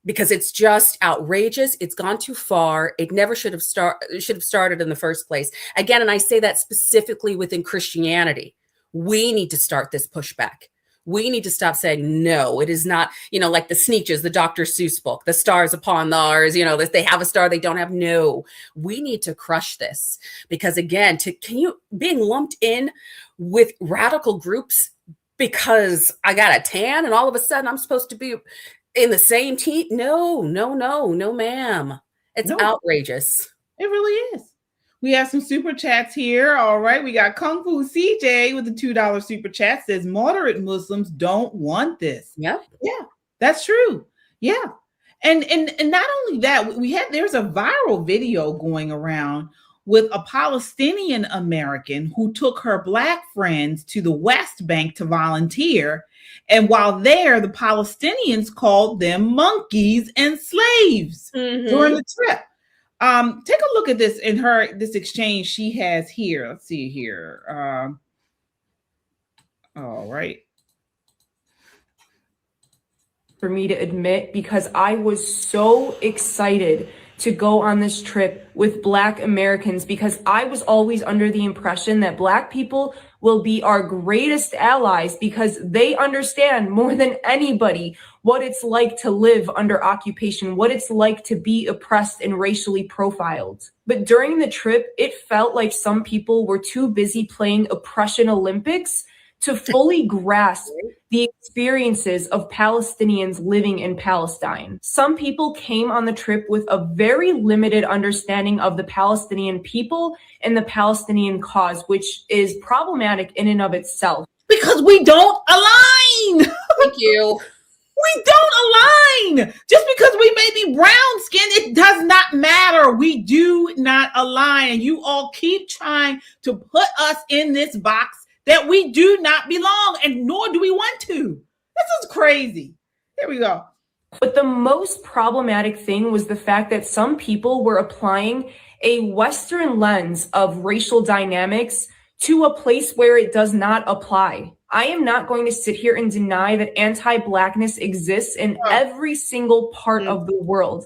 B: Because it's just outrageous. It's gone too far. It never should have started in the first place. Again, and I say that specifically within Christianity. We need to start this pushback. We need to stop saying, no, it is not, like the Sneetches, the Dr. Seuss book, the stars upon the R's, they have a star, they don't have. No, we need to crush this. Because again, being lumped in with radical groups because I got a tan and all of a sudden I'm supposed to be in the same team? No, ma'am. It's outrageous.
A: It really is. We have some super chats here. All right. We got Kung Fu CJ with the $2 super chat, says moderate Muslims don't want this.
B: Yep.
A: Yeah, that's true. Yeah. And not only that, there's a viral video going around with a Palestinian American who took her Black friends to the West Bank to volunteer. And while there, the Palestinians called them monkeys and slaves during the trip. Take a look at this in this exchange she has here. Let's see here. All right.
L: For me to admit, because I was so excited to go on this trip with Black Americans, because I was always under the impression that Black people will be our greatest allies because they understand more than anybody what it's like to live under occupation, what it's like to be oppressed and racially profiled. But during the trip, it felt like some people were too busy playing Oppression Olympics to fully grasp the experiences of Palestinians living in Palestine. Some people came on the trip with a very limited understanding of the Palestinian people and the Palestinian cause, which is problematic in and of itself.
A: Because we don't align.
B: Thank you.
A: We don't align. Just because we may be brown skinned, it does not matter. We do not align. And you all keep trying to put us in this box that we do not belong, and nor do we want to. This is crazy. Here we go.
L: But the most problematic thing was the fact that some people were applying a Western lens of racial dynamics to a place where it does not apply. I am not going to sit here and deny that anti-Blackness exists in every single part of the world.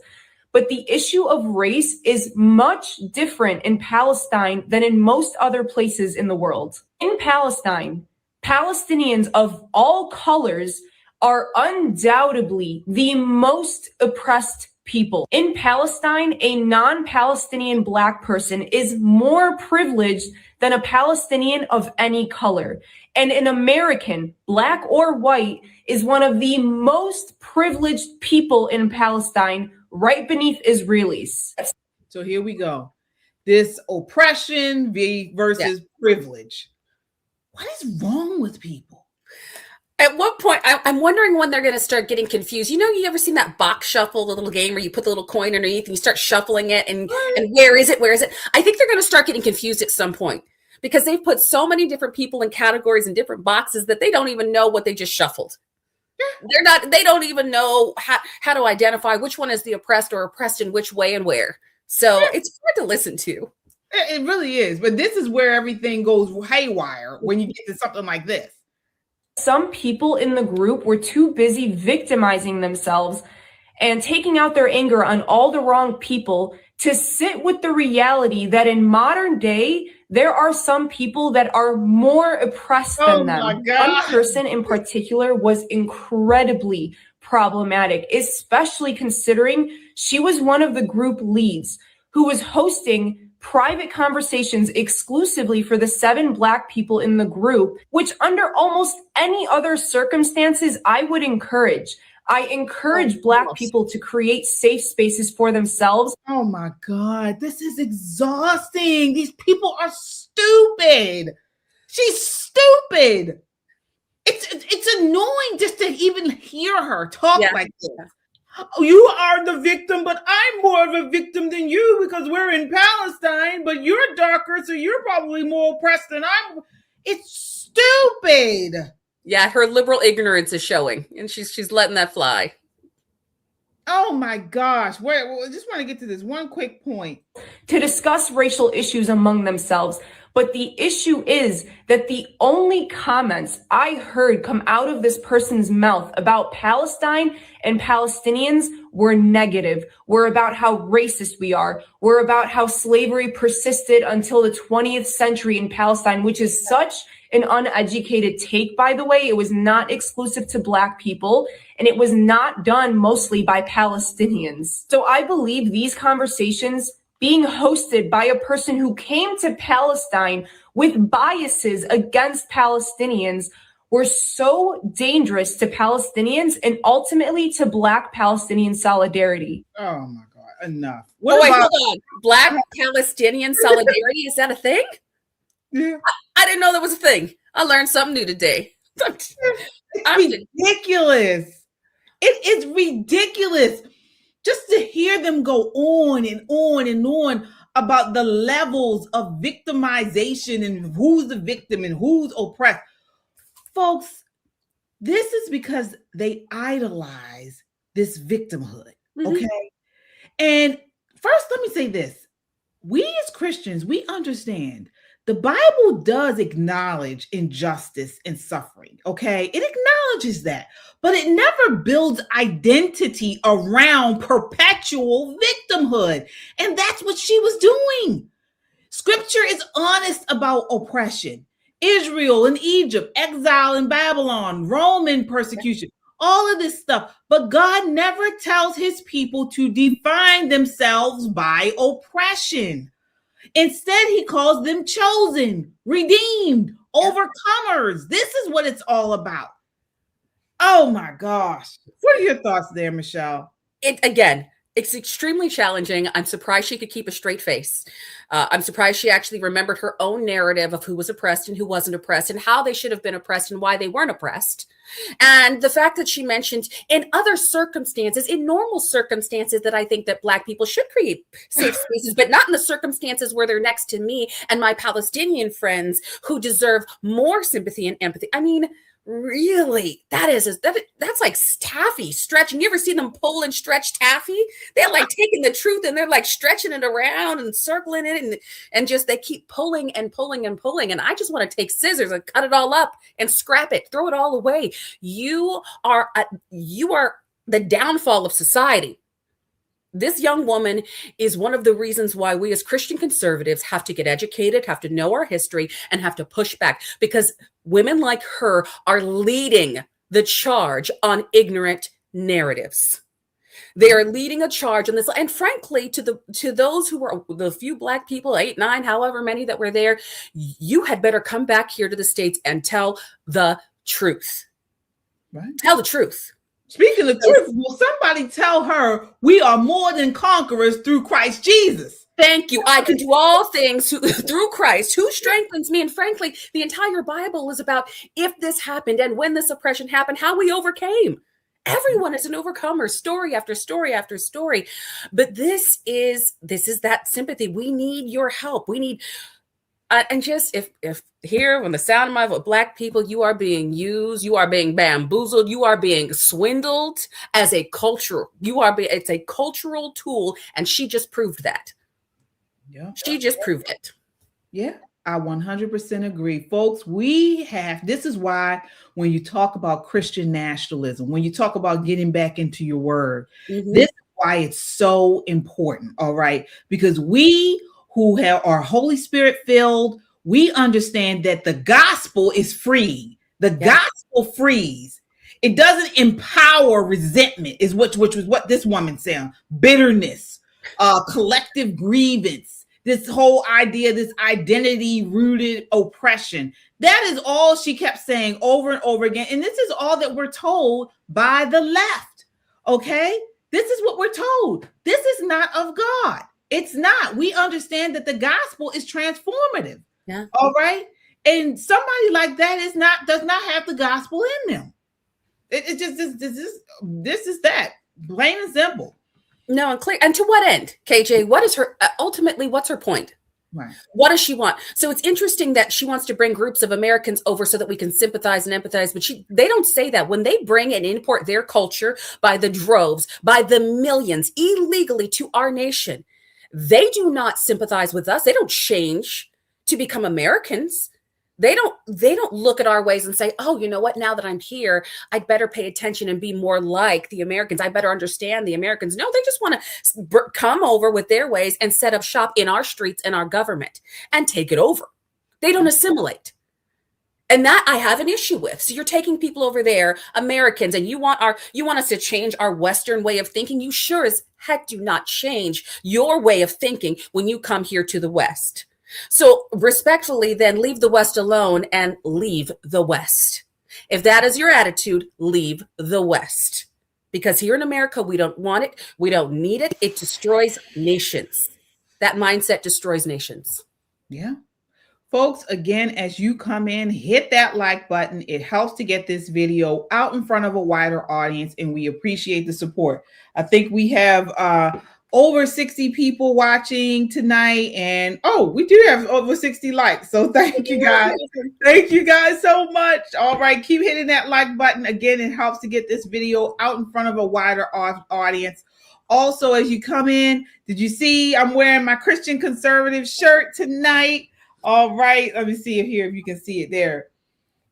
L: But the issue of race is much different in Palestine than in most other places in the world. In Palestine, Palestinians of all colors are undoubtedly the most oppressed people. In Palestine, a non-Palestinian Black person is more privileged than a Palestinian of any color. And an American, Black or white, is one of the most privileged people in Palestine, right beneath Israelis.
A: So here we go. This oppression versus privilege. What is wrong with people?
B: At what point, I'm wondering when they're going to start getting confused. You ever seen that box shuffle, the little game where you put the little coin underneath and you start shuffling it and where is it? Where is it? I think they're going to start getting confused at some point because they've put so many different people in categories and different boxes that they don't even know what they just shuffled. They don't even know how to identify which one is the oppressed or oppressed in which way and where. So it's hard to listen to.
A: It really is. But this is where everything goes haywire when you get to something like this.
L: Some people in the group were too busy victimizing themselves and taking out their anger on all the wrong people to sit with the reality that in modern day, there are some people that are more oppressed than them. One person in particular was incredibly problematic, especially considering she was one of the group leads who was hosting private conversations exclusively for the 7 Black people in the group, which under almost any other circumstances I would encourage. I encourage Black people to create safe spaces for themselves.
A: Oh my God, this is exhausting. These people are stupid. She's stupid. It's annoying just to even hear her talk like this. You are the victim, but I'm more of a victim than you because we're in Palestine, but you're darker, so you're probably more oppressed than I'm. It's stupid.
B: Yeah, her liberal ignorance is showing, and she's letting that fly.
A: Oh my gosh. I just want to get to this one quick point.
L: To discuss racial issues among themselves. But the issue is that the only comments I heard come out of this person's mouth about Palestine and Palestinians were negative, were about how racist we are, were about how slavery persisted until the 20th century in Palestine, which is such an uneducated take, by the way. It was not exclusive to Black people, and it was not done mostly by Palestinians. So I believe these conversations being hosted by a person who came to Palestine with biases against Palestinians were so dangerous to Palestinians and ultimately to Black Palestinian solidarity.
A: Oh my God, enough.
B: Wait, hold on. Black Palestinian solidarity, is that a thing?
A: Yeah.
B: I didn't know that was a thing. I learned something new today.
A: It's ridiculous. It is ridiculous. Just to hear them go on and on and on about the levels of victimization and who's the victim and who's oppressed. Folks, this is because they idolize this victimhood, okay? And first, let me say this. We as Christians, we understand the Bible does acknowledge injustice and suffering, okay? It acknowledges that, but it never builds identity around perpetual victimhood. And that's what she was doing. Scripture is honest about oppression. Israel and Egypt, exile in Babylon, Roman persecution, all of this stuff. But God never tells his people to define themselves by oppression. Instead, he calls them chosen, redeemed, overcomers. This is what it's all about. Oh my gosh. What are your thoughts there, Michelle?
B: It's extremely challenging. I'm surprised she could keep a straight face. I'm surprised she actually remembered her own narrative of who was oppressed and who wasn't oppressed and how they should have been oppressed and why they weren't oppressed. And the fact that she mentioned in other circumstances, in normal circumstances, that I think that Black people should create safe spaces, but not in the circumstances where they're next to me and my Palestinian friends who deserve more sympathy and empathy. I mean, really, that's like taffy stretching. You ever see them pull and stretch taffy? They're like taking the truth and they're like stretching it around and circling it and just they keep pulling and pulling and pulling. And I just want to take scissors and cut it all up and scrap it, throw it all away. You are the downfall of society. This young woman is one of the reasons why we as Christian conservatives have to get educated, have to know our history, and have to push back, because women like her are leading the charge on ignorant narratives. They are leading a charge on this. And frankly, to those who were the few Black people, 8, 9, however many that were there, you had better come back here to the States and tell the truth.
A: Right.
B: Tell the truth.
A: Speaking of truth, will somebody tell her we are more than conquerors through Christ Jesus?
B: Thank you. I can do all things through Christ, who strengthens me. And frankly, the entire Bible is about if this happened and when this oppression happened, how we overcame. Everyone is an overcomer, story after story after story. But this is that sympathy. We need your help. We need, and just if here, when the sound of my voice, Black people, you are being used, you are being bamboozled, you are being swindled as a culture. It's a cultural tool, and she just proved that.
A: Yeah,
B: she just proved it.
A: Yeah, I 100% agree, folks. This is why when you talk about Christian nationalism, when you talk about getting back into your word, this is why it's so important. All right, because we who are Holy Spirit filled, we understand that the gospel is free. The gospel frees. It doesn't empower resentment, which was what this woman said. Bitterness, collective grievance. this whole idea, this identity rooted oppression. That is all she kept saying over and over again. And this is all that we're told by the left. Okay. This is what we're told. This is not of God. It's not. We understand that the gospel is transformative.
B: Yeah.
A: All right. And somebody like that does not have the gospel in them. It just this is that, plain and simple.
B: No, and clear. And to what end, KJ? What is her ultimately? What's her point?
A: Right.
B: What does she want? So it's interesting that she wants to bring groups of Americans over so that we can sympathize and empathize. But they don't say that. When they bring and import their culture by the droves, by the millions, illegally to our nation, they do not sympathize with us. They don't change to become Americans. They don't look at our ways and say, oh, you know what? Now that I'm here, I'd better pay attention and be more like the Americans. I better understand the Americans. No, they just want to come over with their ways and set up shop in our streets and our government and take it over. They don't assimilate. And that I have an issue with. So you're taking people over there, Americans, and you want us to change our Western way of thinking. You sure as heck do not change your way of thinking when you come here to the West. So respectfully, then leave the West alone and leave the West. If that is your attitude, leave the West. Because here in America, we don't want it. We don't need it. It destroys nations. That mindset destroys nations.
A: Yeah. Folks, again, as you come in, hit that like button. It helps to get this video out in front of a wider audience, and we appreciate the support. I think we have over 60 people watching tonight, and we do have over 60 likes. So thank you guys. Thank you guys so much. All right, keep hitting that like button. Again, it helps to get this video out in front of a wider audience. Also, as you come in, did you see I'm wearing my Christian conservative shirt tonight? All right, let me see if you can see it there.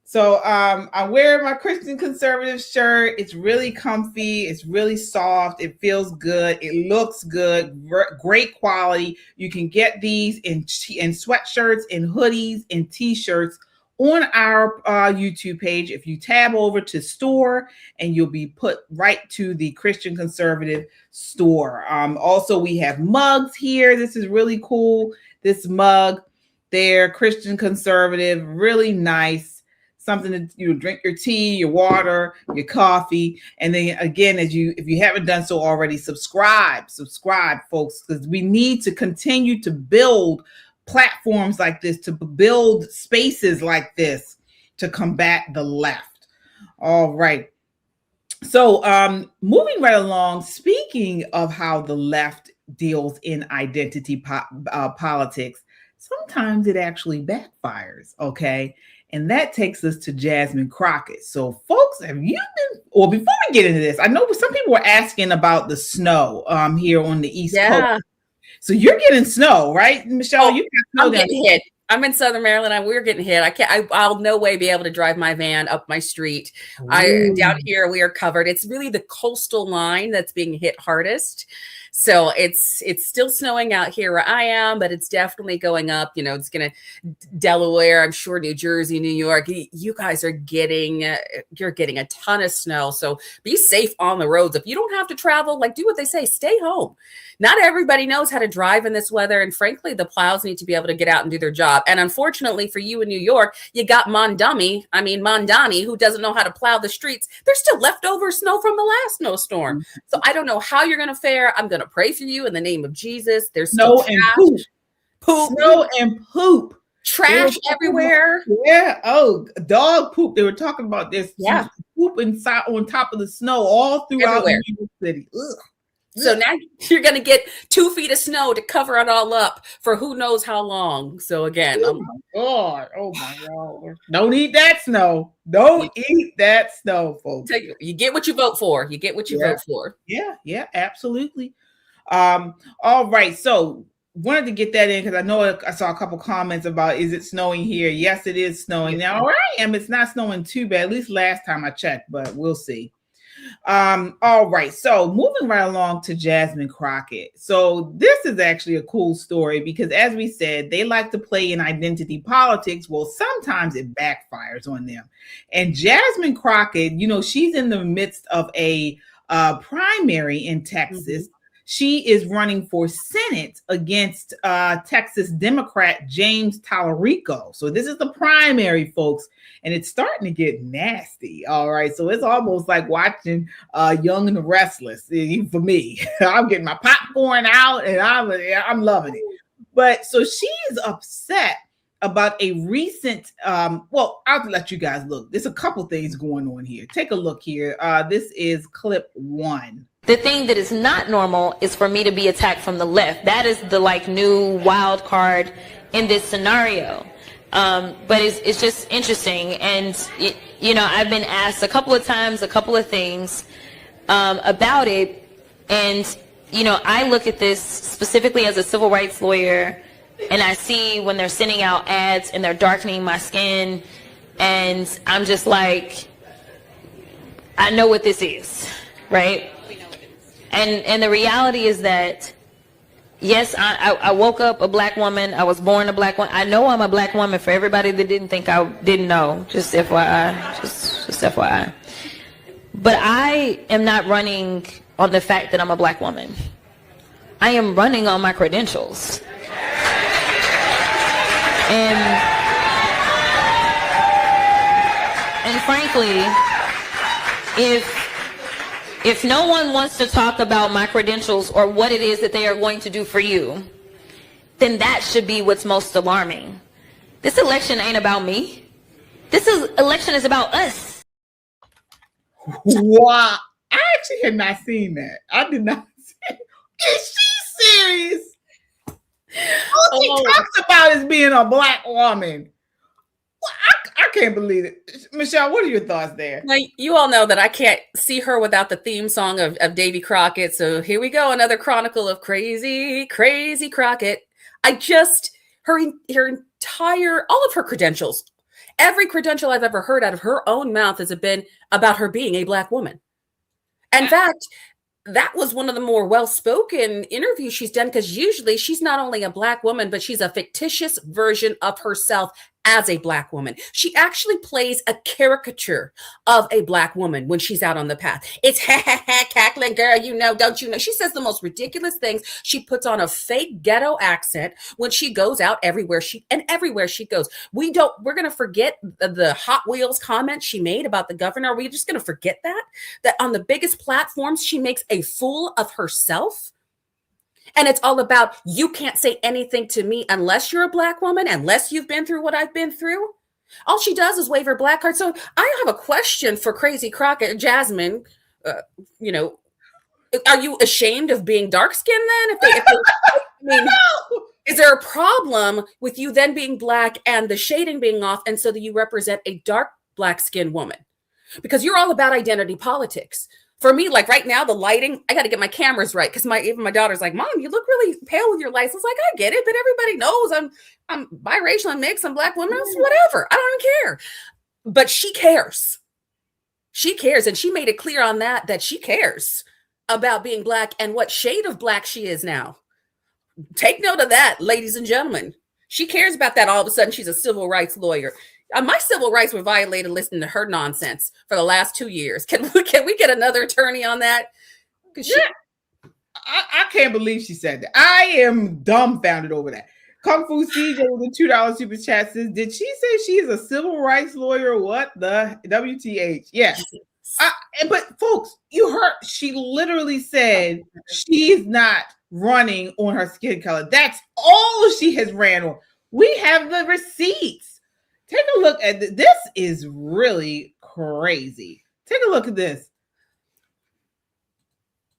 A: So I'm wearing my Christian conservative shirt. It's really comfy. It's really soft. It feels good. It looks good. Great quality. You can get these in sweatshirts, in hoodies, and t-shirts on our YouTube page. If you tab over to store, and you'll be put right to the Christian conservative store. Also, we have mugs here. This is really cool. This mug there, Christian conservative, really nice. Something that you drink your tea, your water, your coffee. And then again, if you haven't done so already, subscribe, folks, because we need to continue to build platforms like this, to build spaces like this to combat the left. All right. So moving right along, speaking of how the left deals in identity politics, sometimes it actually backfires, okay? And that takes us to Jasmine Crockett. So folks, have you been, or before we get into this, I know some people were asking about the snow here on the East Coast. So you're getting snow, right, Michelle? You got snow.
B: I'm getting hit. I'm in Southern Maryland. We're getting hit. I'll no way be able to drive my van up my street. Down here, we are covered. It's really the coastal line that's being hit hardest. So it's still snowing out here where I am, but it's definitely going up. You know, it's going to Delaware, I'm sure New Jersey, New York. You guys are getting a ton of snow. So be safe on the roads. If you don't have to travel, do what they say, stay home. Not everybody knows how to drive in this weather. And frankly, the plows need to be able to get out and do their job. And unfortunately for you in New York, you got Mondani, who doesn't know how to plow the streets. There's still leftover snow from the last snowstorm. So I don't know how you're going to fare. I'm going to pray for you in the name of Jesus. There's
A: snow and poop. Snow and poop.
B: Trash everywhere.
A: Yeah. Oh, dog poop. They were talking about this. Yeah. Poop inside on top of the snow all throughout New York City. Ugh.
B: So now you're going to get 2 feet of snow to cover it all up for who knows how long. So again,
A: oh my God. Don't eat that snow. Don't eat that snow, folks.
B: You get what you vote for. You get what you vote for.
A: Yeah, absolutely. All right. So wanted to get that in because I know I saw a couple comments about, is it snowing here? Yes, it is snowing. Now where I am, it's not snowing too bad, at least last time I checked, but we'll see. All right, so moving right along to Jasmine Crockett. So this is actually a cool story because, as we said, they like to play in identity politics. Well, sometimes it backfires on them. And Jasmine Crockett, she's in the midst of a primary in Texas. She is running for Senate against Texas Democrat James Tallarico. So this is the primary, folks, and it's starting to get nasty. All right, so it's almost like watching Young and the Restless for me. I'm getting my popcorn out, and I'm loving it. But so she is upset about a recent, well, I'll let you guys look. There's a couple things going on here. Take a look here. This is clip 1.
M: The thing that is not normal is for me to be attacked from the left. That is the like new wild card in this scenario. But it's just interesting. And, you know, I've been asked a couple of times, a couple of things about it. And, you know, I look at this specifically as a civil rights lawyer, and I see when they're sending out ads and they're darkening my skin, and I'm just like, I know what this is, right? And the reality is that, yes, I woke up a black woman. I was born a black woman. I know I'm a black woman, for everybody that didn't think I didn't know. Just FYI, just FYI. But I am not running on the fact that I'm a black woman. I am running on my credentials. And frankly, if no one wants to talk about my credentials or what it is that they are going to do for you, then that should be what's most alarming. This election ain't about me. Election is about us.
A: Wow. I actually had not seen that. I did not see it. Is she serious? All she talks about is being a black woman. Well, I can't believe it. Michelle, what are your thoughts there?
B: Now, you all know that I can't see her without the theme song of Davy Crockett. So here we go, another chronicle of crazy, crazy Crockett. Her entire, all of her credentials, every credential I've ever heard out of her own mouth has been about her being a black woman. In fact, that was one of the more well-spoken interviews she's done, because usually she's not only a black woman, but she's a fictitious version of herself as a black woman. She actually plays a caricature of a black woman when she's out on the path. It's cackling girl, you know, don't you know? She says the most ridiculous things. She puts on a fake ghetto accent when she goes out everywhere she goes. We're going to forget the Hot Wheels comment she made about the governor. Are we just going to forget that on the biggest platforms, she makes a fool of herself? And it's all about, you can't say anything to me unless you're a black woman, unless you've been through what I've been through. All she does is wave her black card. So I have a question for Crazy Crockett. Jasmine, you know, are you ashamed of being dark-skinned then? I mean, is there a problem with you then being black and the shading being off, and so that you represent a dark black-skinned woman? Because you're all about identity politics. For me, like right now, the lighting, I got to get my cameras right, because even my daughter's like, Mom, you look really pale with your lights. I was like, I get it, but everybody knows I'm biracial, I'm mixed, I'm black woman, whatever. I don't even care. But she cares. She cares, and she made it clear on that she cares about being black and what shade of black she is now. Take note of that, ladies and gentlemen. She cares about that. All of a sudden, she's a civil rights lawyer. My civil rights were violated listening to her nonsense for the last 2 years. Can we get another attorney on that?
A: I can't believe she said that. I am dumbfounded over that. Kung Fu CJ with the $2 super chat says, did she say she is a civil rights lawyer? What the WTH? Yes. But folks, you heard, she literally said she's not running on her skin color. That's all she has ran on. We have the receipts. Take a look at this. This is really crazy. Take a look at this.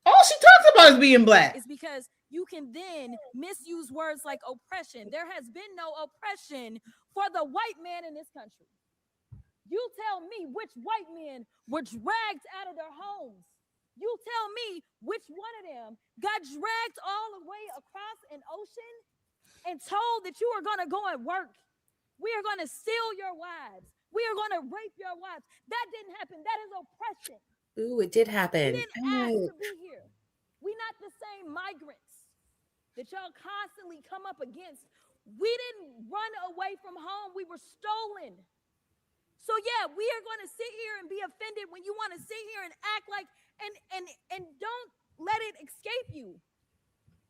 A: All she talks about is being black.
N: Is because you can then misuse words like oppression. There has been no oppression for the white man in this country. You tell me which white men were dragged out of their homes. You tell me which one of them got dragged all the way across an ocean and told that you are going to go and work. We are going to steal your wives. We are going to rape your wives. That didn't happen. That is oppression.
B: Ooh, it did happen.
N: We didn't ask to be here. We're not the same migrants that y'all constantly come up against. We didn't run away from home. We were stolen. So yeah, we are going to sit here and be offended when you want to sit here and act like and don't let it escape you.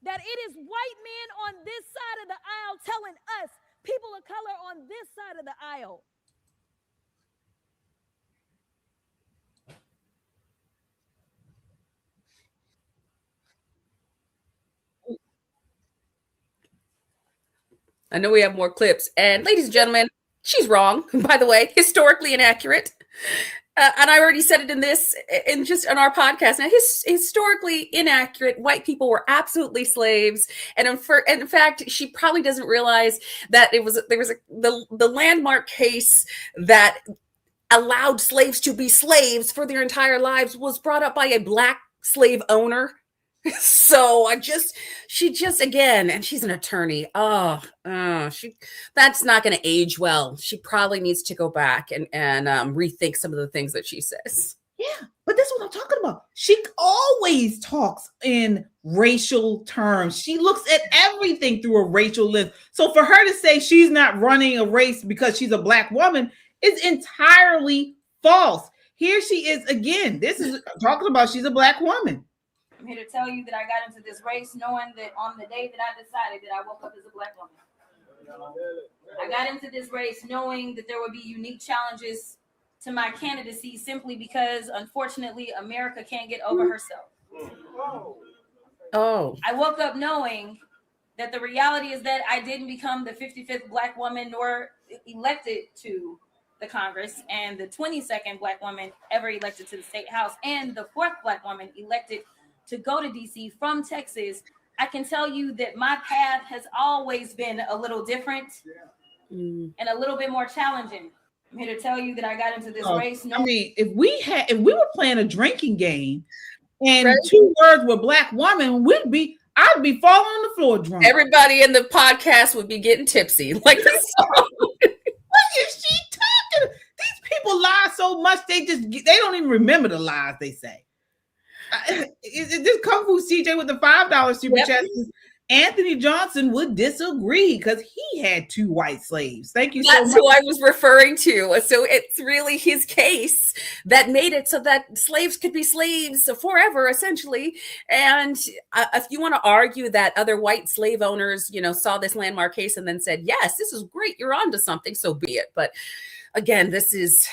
N: that it is white men on this side of the aisle telling us, people of color on this side of the aisle,
B: I know we have more clips. And ladies and gentlemen, she's wrong, by the way, historically inaccurate. And I already said it in our podcast. Now, historically inaccurate. White people were absolutely slaves, and in fact, she probably doesn't realize that there was the landmark case that allowed slaves to be slaves for their entire lives was brought up by a black slave owner. So she just again, and she's an attorney. That's not going to age well. She probably needs to go back and rethink some of the things that she says.
A: Yeah, but that's what I'm talking about. She always talks in racial terms. She looks at everything through a racial lens. So for her to say she's not running a race because she's a black woman is entirely false. Here she is again. This is talking about she's a black woman.
O: I'm here to tell you that I got into this race knowing that on the day that I decided that I woke up as a black woman. I got into this race knowing that there would be unique challenges to my candidacy simply because, unfortunately, America can't get over herself.
B: Oh.
O: I woke up knowing that the reality is that I didn't become the 55th black woman nor elected to the Congress and the 22nd black woman ever elected to the state house and the 4th black woman elected to go to DC from Texas. I can tell you that my path has always been a little different and a little bit more challenging. I'm here to tell you that I got into this race.
A: I mean, if we were playing a drinking game and 2 words were black woman, I'd be falling on the floor drunk.
B: Everybody in the podcast would be getting tipsy like this song.
A: What is she talking? These people lie so much they don't even remember the lies they say. This Kung Fu CJ with the $5 super chat. Anthony Johnson would disagree because he had 2 white slaves. Thank you so much.
B: That's who I was referring to. So it's really his case that made it so that slaves could be slaves forever, essentially. And if you want to argue that other white slave owners, saw this landmark case and then said, yes, this is great, you're onto something, so be it. But again, this is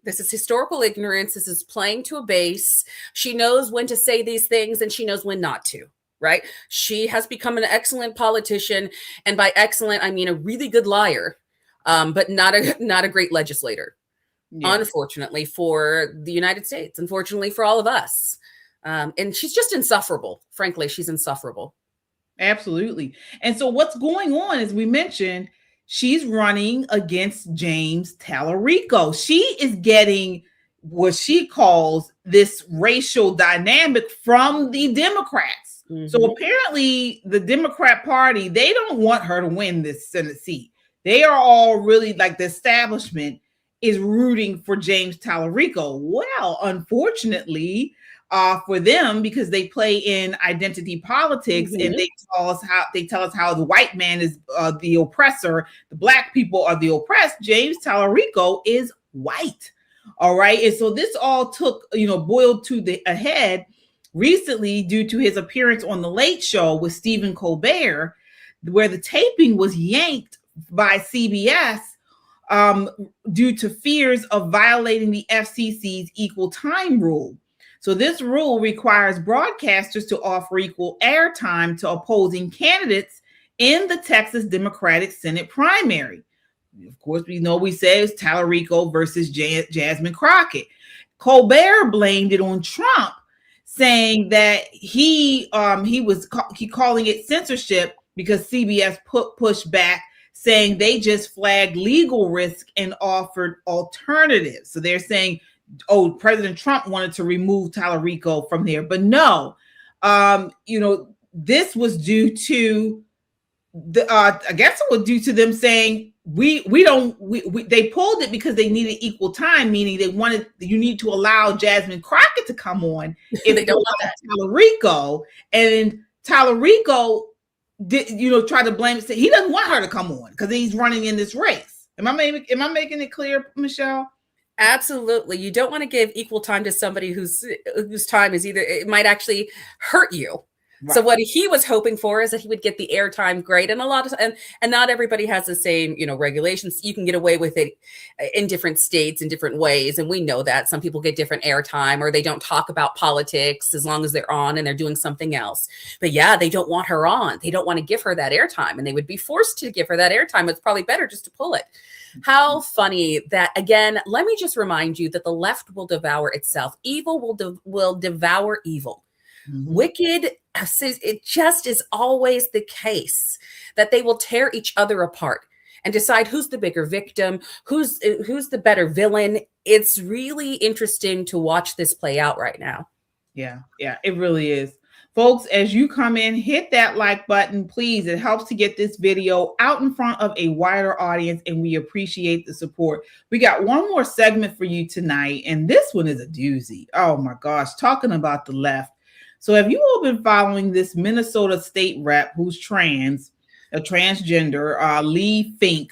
B: historical ignorance. This is playing to a base. She knows when to say these things and she knows when not to, right? She has become an excellent politician. And by excellent, I mean a really good liar, but not a great legislator, unfortunately, for the United States, unfortunately for all of us. And she's just insufferable. Frankly, she's insufferable.
A: Absolutely. And so what's going on, as we mentioned, she's running against James Tallarico. She is getting what she calls this racial dynamic from the Democrats. Mm-hmm. So apparently the Democrat Party, they don't want her to win this Senate seat. They are all really like the establishment is rooting for James Tallarico. Well, unfortunately, for them, because they play in identity politics, and they tell us how the white man is the oppressor, the black people are the oppressed. James Tallarico is white. All right. And so this all boiled to a head recently due to his appearance on The Late Show with Stephen Colbert, where the taping was yanked by CBS due to fears of violating the FCC's equal time rule. So this rule requires broadcasters to offer equal airtime to opposing candidates in the Texas Democratic Senate primary. Of course, we say it's Tallarico versus Jasmine Crockett. Colbert blamed it on Trump, saying that he calling it censorship because CBS pushed back, saying they just flagged legal risk and offered alternatives. So they're saying, President Trump wanted to remove Tallarico from there, but no, this was due to I guess it was due to them saying they pulled it because they needed equal time, meaning you need to allow Jasmine Crockett to come on if they don't want Tallarico, and Tallarico did try to blame it. He doesn't want her to come on because he's running in this race. Am I making it clear, Michelle?
B: Absolutely. You don't want to give equal time to somebody whose time is it might actually hurt you. So what he was hoping for is that he would get the airtime great, and a lot of and not everybody has the same, regulations. You can get away with it in different states in different ways, and we know that some people get different airtime, or they don't talk about politics as long as they're on and they're doing something else. But yeah, they don't want her on. They don't want to give her that airtime, and they would be forced to give her that airtime. It's probably better just to pull it. How funny that, again, let me just remind you that the left will devour itself. Evil will devour evil. Wicked, it just is always the case that they will tear each other apart and decide who's the bigger victim, who's the better villain. It's really interesting to watch this play out right now.
A: Yeah, it really is. Folks, as you come in, hit that like button, please. It helps to get this video out in front of a wider audience, and we appreciate the support. We got one more segment for you tonight, and this one is a doozy. Oh my gosh, talking about the left. So have you all been following this Minnesota state rep who's a transgender, Leigh Finke,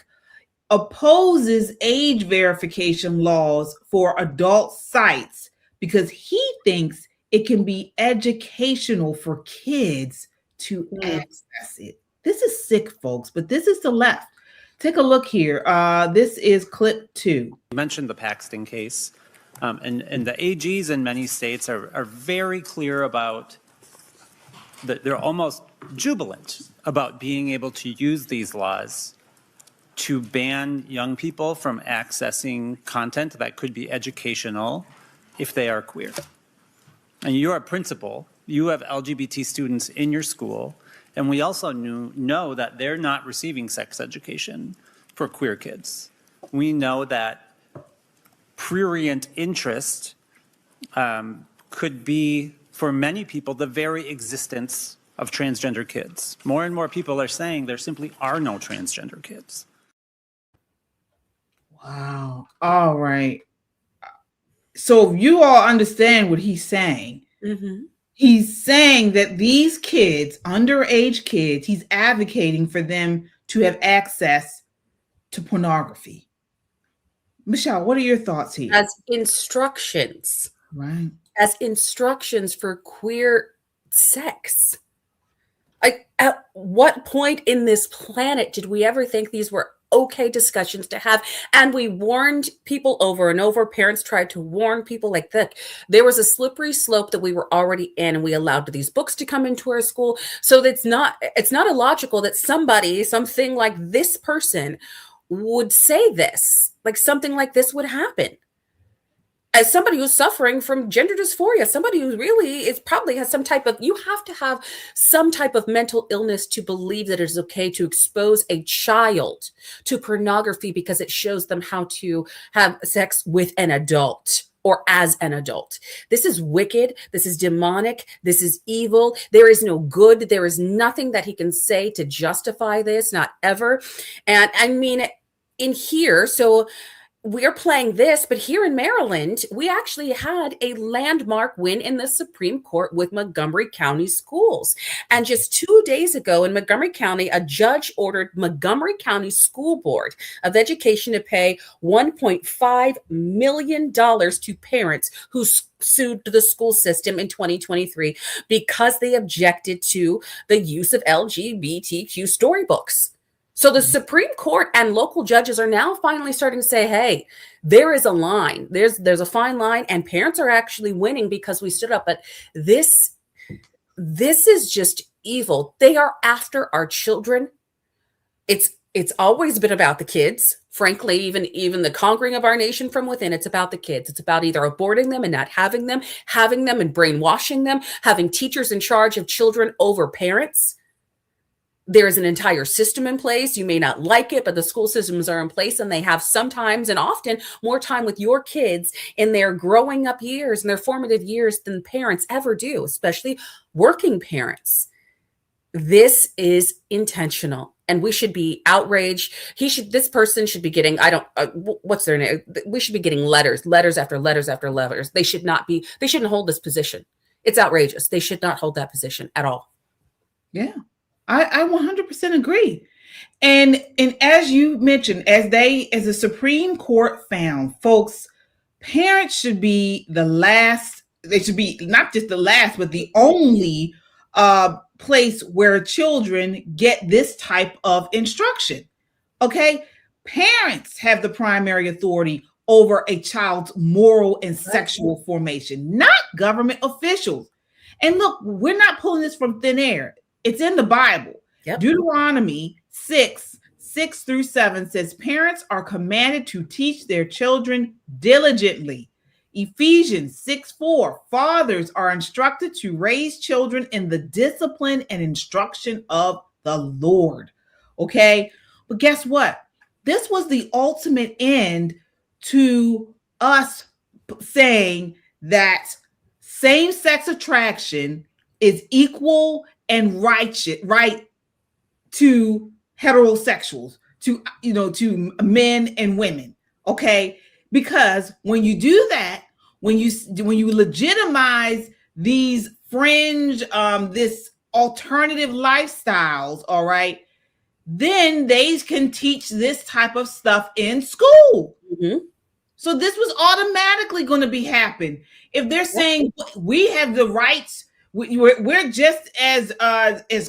A: opposes age verification laws for adult sites because he thinks it can be educational for kids to access it. This is sick, folks, but this is the left. Take a look here. This is clip 2.
P: You mentioned the Paxton case. And the AGs in many states are very clear about that. They're almost jubilant about being able to use these laws to ban young people from accessing content that could be educational if they are queer. And you're a principal, you have LGBT students in your school, and we also know that they're not receiving sex education for queer kids. We know that prurient interest could be, for many people, the very existence of transgender kids. More and more people are saying there simply are no transgender kids.
A: Wow. All right. So you all understand what he's saying. He's saying that these kids, underage kids, he's advocating for them to have access to pornography. Michelle, what are your thoughts here?
B: As instructions.
A: Right.
B: As instructions for queer sex. Like, at what point in this planet did we ever think these were okay discussions to have? And we warned people over and over. Parents tried to warn people like that. There was a slippery slope that we were already in, and we allowed these books to come into our school. So it's not illogical that something like this person would say this, like something like this would happen. As somebody who's suffering from gender dysphoria, somebody who really probably has you have to have some type of mental illness to believe that it is okay to expose a child to pornography because it shows them how to have sex with an adult or as an adult. This is wicked. This is demonic. This is evil. There is no good. There is nothing that he can say to justify this, not ever. And I mean, in here, so we're playing this, but here in Maryland, we actually had a landmark win in the Supreme Court with Montgomery County schools. And just 2 days ago in Montgomery County, a judge ordered Montgomery County School Board of Education to pay $1.5 million to parents who sued the school system in 2023 because they objected to the use of LGBTQ storybooks. So the Supreme Court and local judges are now finally starting to say, hey, there is a line. There's a fine line, and parents are actually winning because we stood up. But this is just evil. They are after our children. It's always been about the kids. Frankly, even the conquering of our nation from within, it's about the kids. It's about either aborting them and not having them and brainwashing them, having teachers in charge of children over parents. There is an entire system in place. You may not like it, but the school systems are in place, and they have sometimes and often more time with your kids in their growing up years and their formative years than parents ever do, especially working parents. This is intentional, and we should be outraged. This person should be getting, what's their name? We should be getting letters after letters after letters. They shouldn't hold this position. It's outrageous. They should not hold that position at all.
A: Yeah. I 100% agree. And as you mentioned, as the Supreme Court found, folks, parents should be the last. They should be not just the last, but the only place where children get this type of instruction. Okay, parents have the primary authority over a child's moral and sexual formation, not government officials. And look, we're not pulling this from thin air. It's in the Bible. Yep. Deuteronomy 6:6-7 says parents are commanded to teach their children diligently. Ephesians 6:4, fathers are instructed to raise children in the discipline and instruction of the Lord. Okay, but guess what? This was the ultimate end to us saying that same-sex attraction is equal and right to heterosexuals, to men and women. Okay, because when you do that, when you legitimize these fringe, this alternative lifestyles, all right, then they can teach this type of stuff in school. Mm-hmm. So this was automatically going to be happen. If they're saying we have the rights, we're just as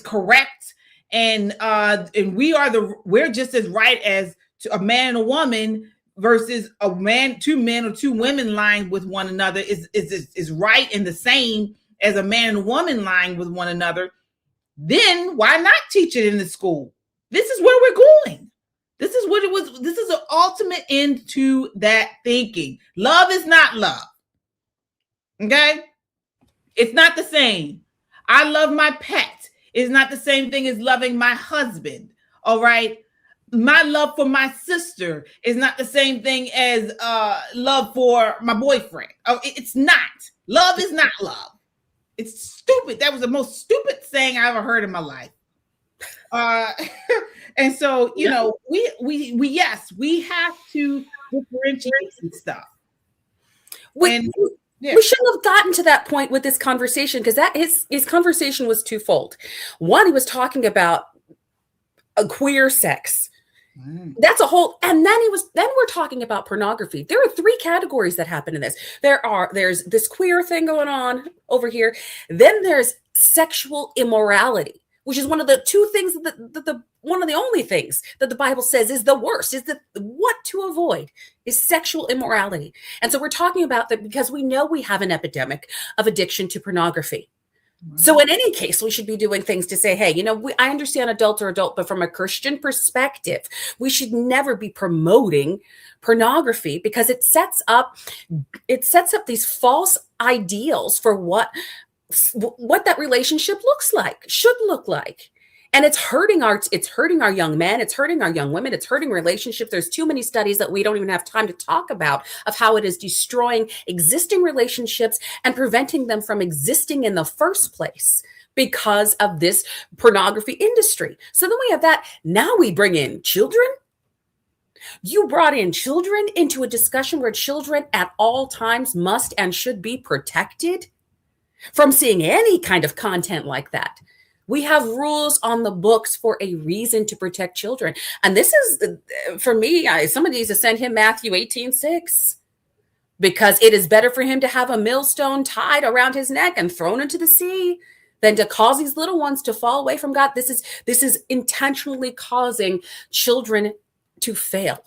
A: correct, and we're just as right as a man and a woman versus a man, two men or two women lying with one another is right and the same as a man and a woman lying with one another. Then why not teach it in the school? This is where we're going. This is what it was. This is an ultimate end to that thinking. Love is not love. Okay? It's not the same. I love my pet. It's not the same thing as loving my husband. All right? My love for my sister is not the same thing as love for my boyfriend. Oh, it's not. Love is not love. It's stupid. That was the most stupid saying I ever heard in my life. And so, we have to differentiate some stuff.
B: We shouldn't have gotten to that point with this conversation, because his conversation was twofold. One, he was talking about a queer sex. That's a whole, and then we're talking about pornography. There are three categories that happen in this. There's this queer thing going on over here. Then there's sexual immorality, which is one of the two things one of the only things that the Bible says is the worst, is that what to avoid is sexual immorality. And so we're talking about that because we know we have an epidemic of addiction to pornography. So in any case, we should be doing things to say, hey, I understand adult or adult, but from a Christian perspective, we should never be promoting pornography, because it sets up these false ideals for what that relationship should look like. And it's hurting our young men, it's hurting our young women, it's hurting relationships. There's too many studies that we don't even have time to talk about of how it is destroying existing relationships and preventing them from existing in the first place because of this pornography industry. So then we have that. Now we bring in children. You brought in children into a discussion where children at all times must and should be protected from seeing any kind of content like that. We have rules on the books for a reason to protect children. And this is, for me, somebody needs to send him Matthew 18:6, because it is better for him to have a millstone tied around his neck and thrown into the sea than to cause these little ones to fall away from God. This is intentionally causing children to fail.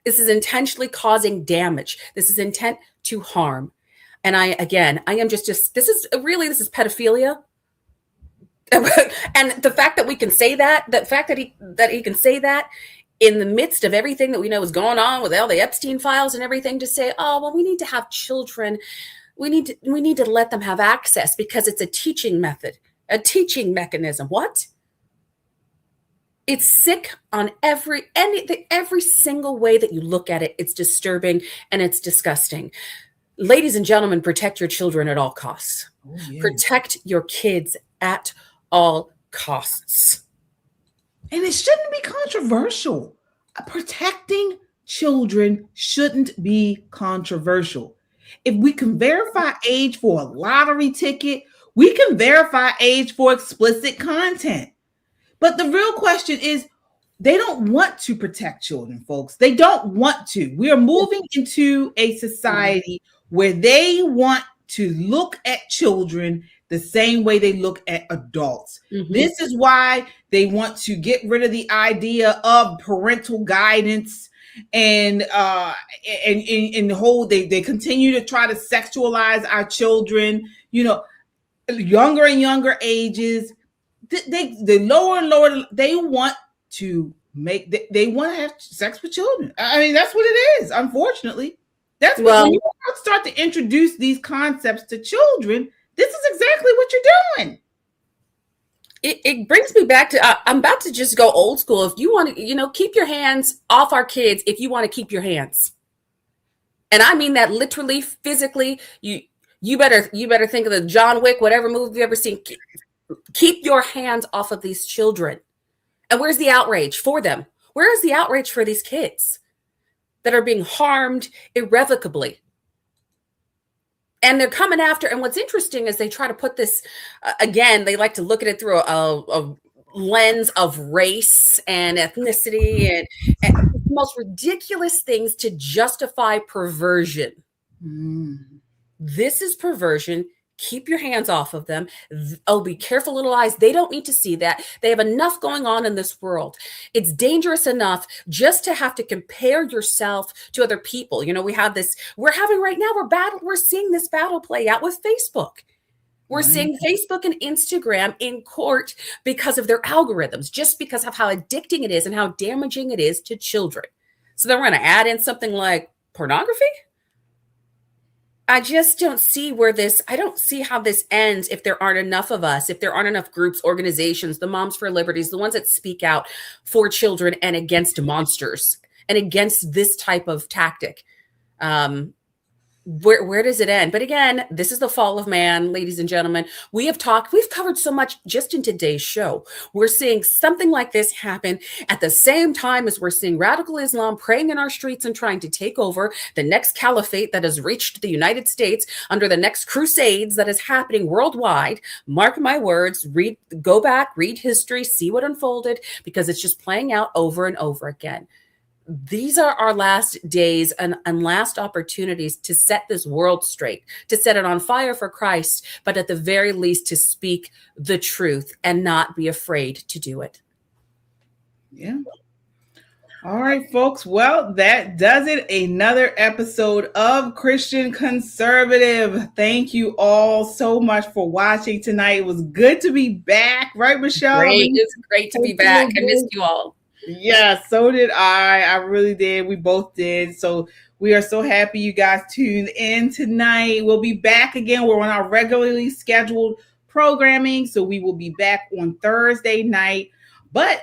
B: This is intentionally causing damage. This is intent to harm. And I am just this is pedophilia. And the fact that we can say that, the fact that he can say that in the midst of everything that we know is going on with all the Epstein files and everything, to say, oh, well, we need to have children. We need to let them have access because it's a teaching method, a teaching mechanism. What? It's sick on every single way that you look at it. It's disturbing and it's disgusting. Ladies and gentlemen, protect your children at all costs. Oh, yeah. Protect your kids at all costs.
A: And it shouldn't be controversial. Protecting children shouldn't be controversial. If we can verify age for a lottery ticket, we can verify age for explicit content. But the real question is, they don't want to protect children, folks. They don't want to. We are moving into a society where they want to look at children the same way they look at adults.
B: Mhm.
A: This is why they want to get rid of the idea of parental guidance and the whole they continue to try to sexualize our children, younger and younger ages. The lower and lower, they want to they want to have sex with children. I mean, that's what it is, unfortunately. That's what, when you start to introduce these concepts to children, this is exactly what you're doing.
B: It brings me back to, I'm about to just go old school. If you want to, keep your hands off our kids, if you want to keep your hands. And I mean that literally, physically. You better think of the John Wick, whatever movie you've ever seen. Keep your hands off of these children. And where's the outrage for them? Where is the outrage for these kids that are being harmed irrevocably? And they're coming after, and what's interesting is they try to put this, again, they like to look at it through a lens of race and ethnicity and the most ridiculous things to justify perversion. This is perversion. Keep your hands off of them. Oh, be careful, little eyes. They don't need to see that. They have enough going on in this world. It's dangerous enough just to have to compare yourself to other people. We have this, we're having right now, we're seeing this battle play out with Facebook. We're seeing Facebook and Instagram in court because of their algorithms, just because of how addicting it is and how damaging it is to children. So then we're going to add in something like pornography? I just don't see I don't see how this ends if there aren't enough of us, if there aren't enough groups, organizations, the Moms for Liberties, the ones that speak out for children and against monsters and against this type of tactic. Where does it end? But again, this is the fall of man, ladies and gentlemen. We've covered so much just in today's show. We're seeing something like this happen at the same time as we're seeing radical Islam praying in our streets and trying to take over the next caliphate that has reached the United States under the next crusades that is happening worldwide. Mark my words, go back, read history, see what unfolded, because it's just playing out over and over again. These are our last days and last opportunities to set this world straight, to set it on fire for Christ, but at the very least to speak the truth and not be afraid to do it.
A: Yeah. All right, folks. Well, that does it. Another episode of Christian Conservative. Thank you all so much for watching tonight. It was good to be back, right, Michelle?
B: It's great to be back. I missed you all.
A: Yeah, so did I. I really did. We both did. So we are so happy you guys tuned in tonight. We'll be back again. We're on our regularly scheduled programming. So we will be back on Thursday night. But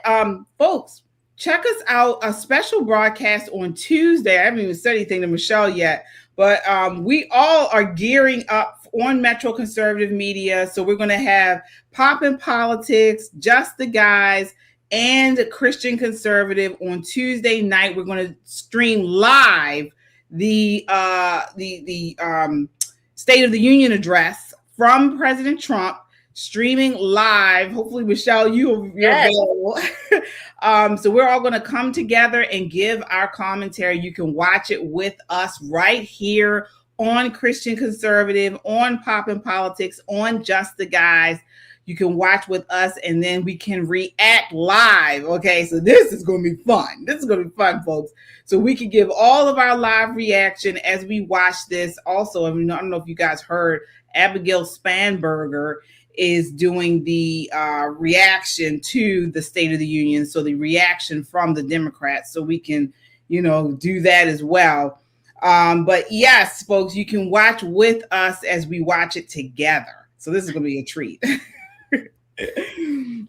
A: folks, check us out. A special broadcast on Tuesday. I haven't even said anything to Michelle yet. But we all are gearing up on Metro Conservative Media. So we're going to have Poppin' Politics, Just the Guys, and Christian Conservative on Tuesday night. We're going to stream live the State of the Union address from President Trump, streaming live. Hopefully, Michelle, you're available. So we're all going to come together and give our commentary. You can watch it with us right here on Christian Conservative, on Poppin' Politics, on Just the Guys. You can watch with us and then we can react live. Okay, so this is going to be fun. This is going to be fun, folks. So we can give all of our live reaction as we watch this. Also, I don't know if you guys heard, Abigail Spanberger is doing the reaction to the State of the Union. So the reaction from the Democrats. So we can, do that as well. But yes, folks, you can watch with us as we watch it together. So this is going to be a treat.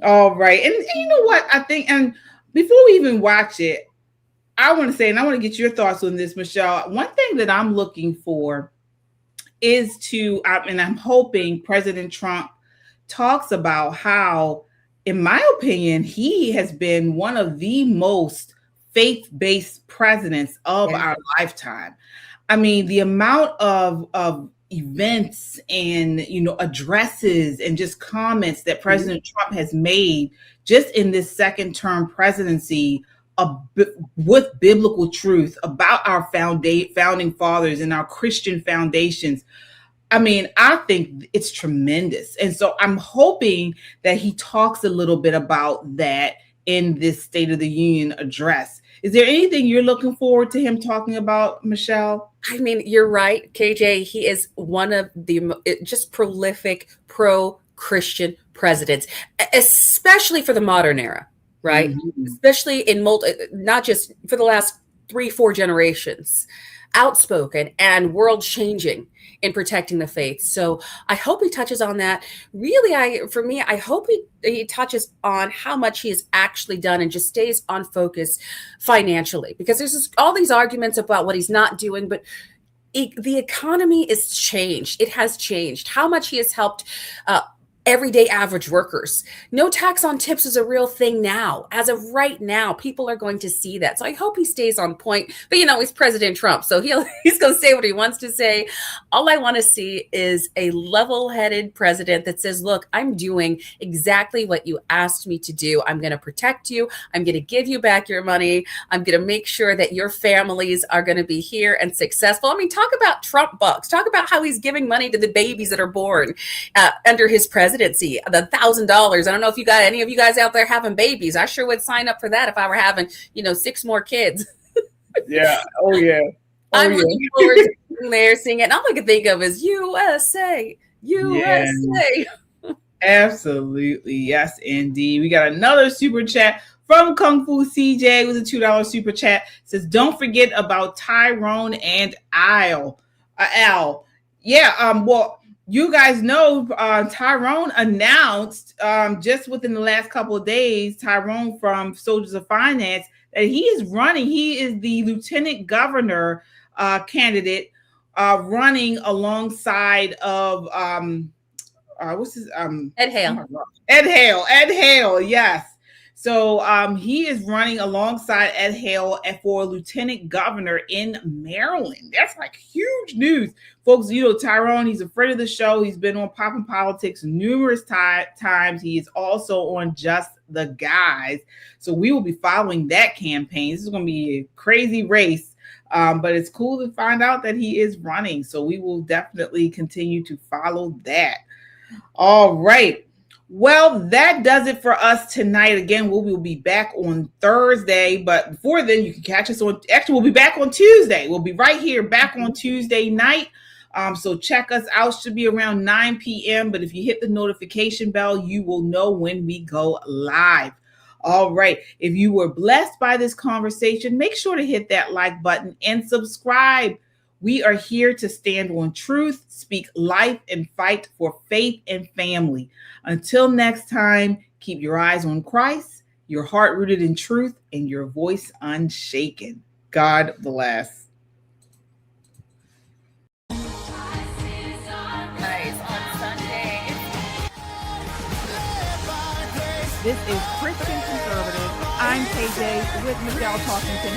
A: All right. And you know what? I think, and before we even watch it, I want to say, and I want to get your thoughts on this, Michelle. One thing that I'm looking for is and I'm hoping President Trump talks about how, in my opinion, he has been one of the most faith-based presidents of our lifetime. I mean, the amount of events and, addresses and just comments that President Trump has made just in this second term presidency with biblical truth about our founding fathers and our Christian foundations. I mean, I think it's tremendous. And so I'm hoping that he talks a little bit about that in this State of the Union address. Is there anything you're looking forward to him talking about, Michelle?
B: I mean, you're right, KJ. He is one of the just prolific pro-Christian presidents, especially for the modern era, right? Mm-hmm. Especially in not just for the last 3-4 generations. Outspoken and world-changing in protecting the faith. So I hope he touches on that. Really, I hope he touches on how much he has actually done and just stays on focus financially, because there's all these arguments about what he's not doing, but the economy is changed. It has changed. How much he has helped everyday average workers. No tax on tips is a real thing now. As of right now, people are going to see that. So I hope he stays on point. But he's President Trump, so he's going to say what he wants to say. All I want to see is a level-headed president that says, look, I'm doing exactly what you asked me to do. I'm going to protect you. I'm going to give you back your money. I'm going to make sure that your families are going to be here and successful. I mean, talk about Trump bucks. Talk about how he's giving money to the babies that are born under his presidency. The $1,000. I don't know if any of you guys out there having babies. I sure would sign up for that if I were having, 6 more kids.
A: Yeah. Oh yeah.
B: I'm looking forward to being there singing. All I can think of is USA, USA.
A: Yeah. Absolutely. Yes, indeed. We got another super chat from Kung Fu CJ with a $2 super chat. It says, don't forget about Tyrone and Al. Yeah. Well, you guys know Tyrone announced just within the last couple of days, Tyrone from Soldiers of Finance, that he is running. He is the lieutenant governor candidate running alongside of what's his
B: Ed Hale.
A: Ed Hale, yes. So he is running alongside Ed Hale for lieutenant governor in Maryland. That's like huge news. Folks, Tyrone, he's a friend of the show. He's been on Poppin' Politics numerous times. He is also on Just the Guys. So we will be following that campaign. This is going to be a crazy race, but it's cool to find out that he is running. So we will definitely continue to follow that. All right. Well, that does it for us tonight. Again, we will be back on Thursday, but before then, you can catch us on, actually, we'll be back on Tuesday. We'll be right here back on Tuesday night. So check us out. Should be around 9 p.m. But if you hit the notification bell, you will know when we go live. All right. If you were blessed by this conversation, make sure to hit that like button and subscribe. We are here to stand on truth, speak life, and fight for faith and family. Until next time, keep your eyes on Christ, your heart rooted in truth, and your voice unshaken. God bless. This is Christian Conservative. I'm KJ with Michelle Talkington.